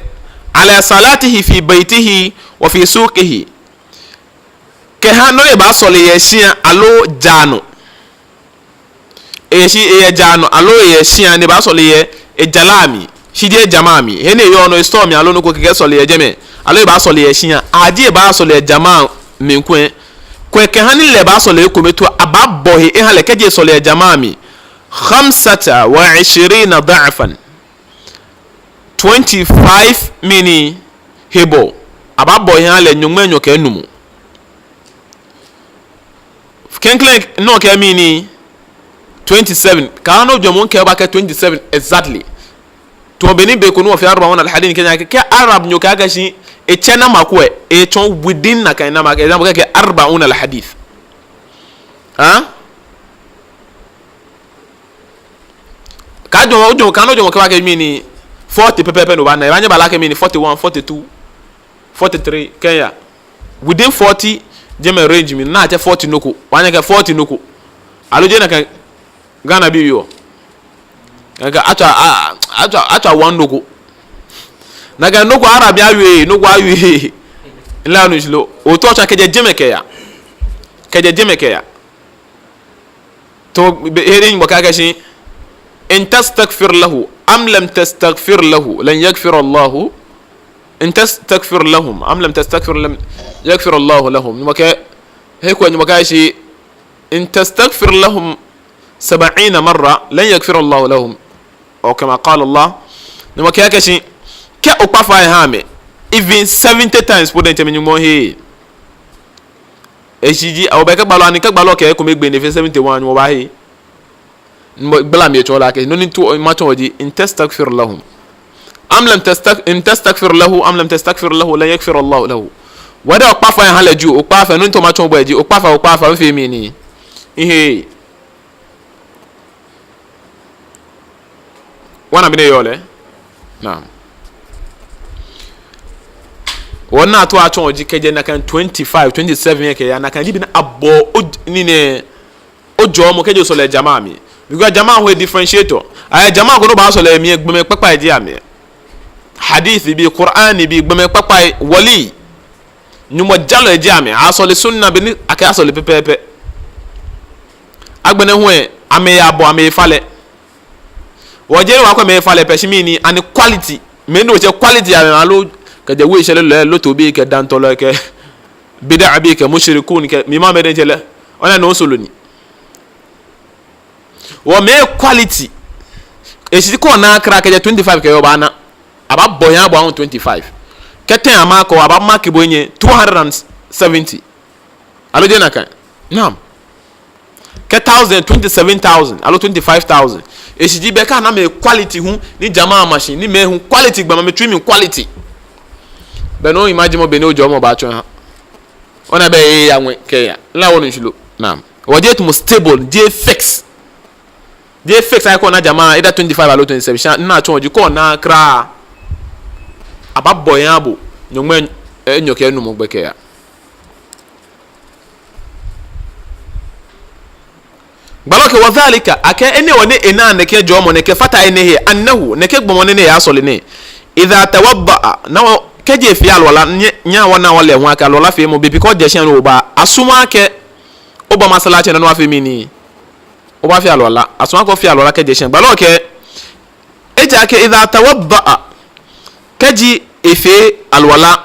[SPEAKER 1] على صلاته في بيته وفي سوقه كهانو يباصلي يشيا ألو جانو eshi jano alo yeshi ani ba so le ejalami shide jamami hene yo no storm alo no ko ke so le jeme alo ba so le yeshi aje ba so le jama menkwe ke hani le ba so le ko metu ababbo he hale keje so le jamami 25 ضعفا 25 mini hebo ababbo he hale nyumenyo ke numu kenklen no ke mini 27 كانوا جمون كباك 27 exactly تو بني بيكونوا في 40 الحديث كده كي عرب نيو كاغاشي اتشنا ماكو اتشون within نكاينا ماك اذا كي 40 الحديث كانوا جمون كباك ميني 40 pepe no bana yanya balaka mini 41 42 43 kenya within 40 jeme range mi na ate 40 noko wanya ka 40 noko aloje na ka Ghana biyo naga acha wandugo naga noko arabia awe noko awe la no jilo o to cha keje jemekeya to herin baka shi in tastaghfir lahu am lam tastaghfir lahu lan yaghfir Allah in tastaghfir lahum am lam tastaghfir lam yaghfir Allah lahum maka heko ni maka shi in tastaghfir lahum 70 مرة لن يغفر الله لهم أو كما قال الله نما كياكشي كي أقفا هامي even 70 times put into me he ejiji awo be ka gbalo ani ka gbalo ke ko me gbe ne 71 wo ba he bla mi to la ke no ni to ma to di in tastaghfir lahum am lam tastaghfir lahu am lam tastaghfir lahu la yaghfir Allah lahu wada Ọ̀páfà yan halaju Ọ̀páfà no to ma to bo eji Ọ̀páfà fe mi ni ihe wana bine yole naam wona to acho oji keje na kan 25 27 yake ya na kan jibi na abo ni ne ojo mo keje so le jamaa mi because jamaa ho differentiator ay jamaa go no ba so le mi egbeme papa eji ami hadith bi Qur'an bi egbeme papa wali nyumo jalo eji ami aso le sunna bi ni aka aso le pepepe agbene ho e ame ya abo ame fale wojere wa ko me fale peshimi ni and quality me no che quality ya alo kaje we shele lo to bi ke dantolo ke bid'a bi ke mushrikun ke mi ma me den jele ona no solo ni wo me quality e si ko na kra ke 25 ke yo bana aba boyan abo 25 keten ama ko aba mark bo nye 200 70 alo je na kan naam ke 1000 27000 alo 25000 esiji be ka na me quality hu ni jama machine ni me hu quality gba me trim quality be no imagine mo be no jo mo ba twa ha ona be ya nwe ke ya la wonu nshilo naam waje to stable je fix ay ko na jama either 25 alo 27 na twa oji ko na kra ababbo yan abo nyomwe enyoke enu mo gbeke ya baloke wadhalika ake ene woni ena ne ke jomo ne ke fata ene he annahu ne ke gbomo ne ya sole ne idha tawadda na ke je fi alwala nya wana wale hu aka alwala fe mo be ko je shan ro ba asuma ke oba masala che na no afi mi ni oba fi alwala asuma ko fi alwala ke je shan baloke eja ke idha tawadda ke ji efe alwala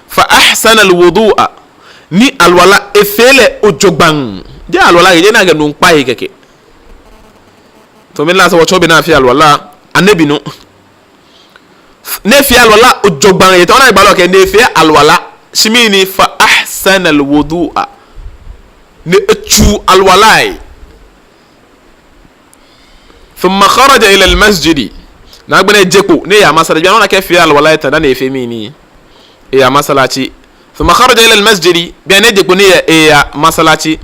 [SPEAKER 1] fa ahsana alwudu'a ni alwala efele ojogban je alwala je na ga nun pai keke to min la so chobe na fi alwala anabi no ne fi alwala ojogban ye to na igba lo ke ne fi alwala simini fa ahsana alwudu'a ne chu alwala thumma kharaja ila almasjid na gbene jepo ne ya masala je na ke fi alwala ta na ne fi mini ya masalaci thumma kharaja ila almasjid bi ne jepo ne ya masalaci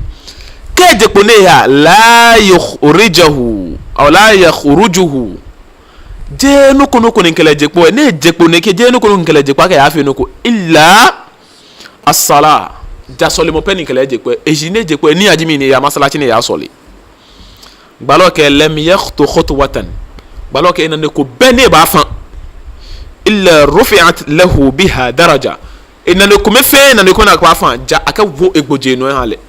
[SPEAKER 1] ke jepo ne ya la yukhrijuhu aw la yakhrujuhu je nuko nuko nkele jepo ne jepo ne ke je nuko nuko nkele jepo ka ya fi nuko illa as-sala ja sole mo pen nkele jepo ejine jepo ni ajimi ne ya masalaci ne ya sole gbalo ke lam yakhtu khutwatan gbalo ke ina ne ko bene ba fan illa rufi'at lahu biha daraja ina ne ko me fe na ne ko na kwa fan ja aka wo egboje no hale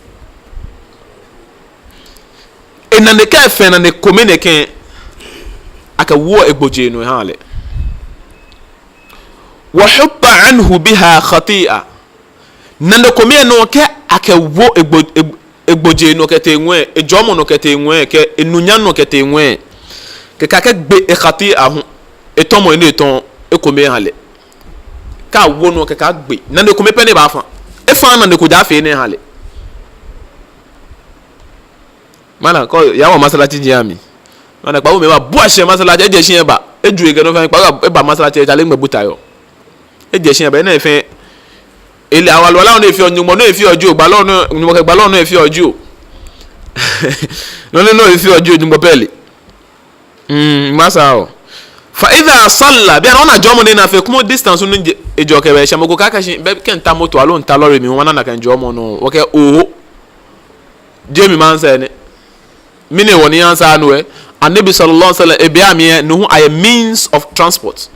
[SPEAKER 1] ina ne ka fe na ne ko me ne ken aka wo egboje no hale wa hubba anhu biha khati'a na ne ko me no ke aka wo egboje no ke te enwe ejomo no ke te enwe ke enunya no ke te enwe ke ka gbe e khati'a hu etomo ene eton ekome hale ka wo no ke ka gbe na ne ko me pene ba fa e fa na ne ko ja fe ne hale mana ko ya wa masalati jami mana pa wo me ba bu ase masalati e je sin e ba e ju e gan fa pa e ba masalati e ja le ngbe butayo e je sin e ba na e fe ele awalo la no e fi onjumo no e fi oju gba lo no ni mo ke gba lo no e fi oju no e fi oju njumbo pele masao fa idha salla bi ana jomo ne na fe kuma distance no ejo ke be shamo ko kaka shin be ken ta moto alo nta lorry mi wana na kan jomo no wo ke o je mi man se ne mine woni ansa no e annabi sallallahu alaihi wasallam e bi ami no hu a means of transport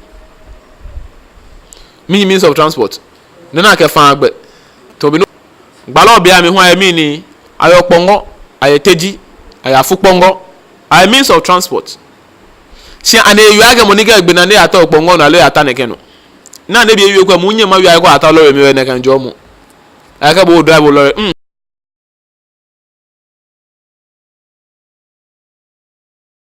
[SPEAKER 1] means of transport ne na ke fa agbe to bi no gbalo bi ami hu a ni ayo pongo ayo teji ayo afukpongo a means of transport si ane yuage monika gbe na ne ata okpongo na le ata ne kenu na ne bi ewie kwa munye ma wi ayo ata lorry mi we ne kan jomo aka bo drive lorry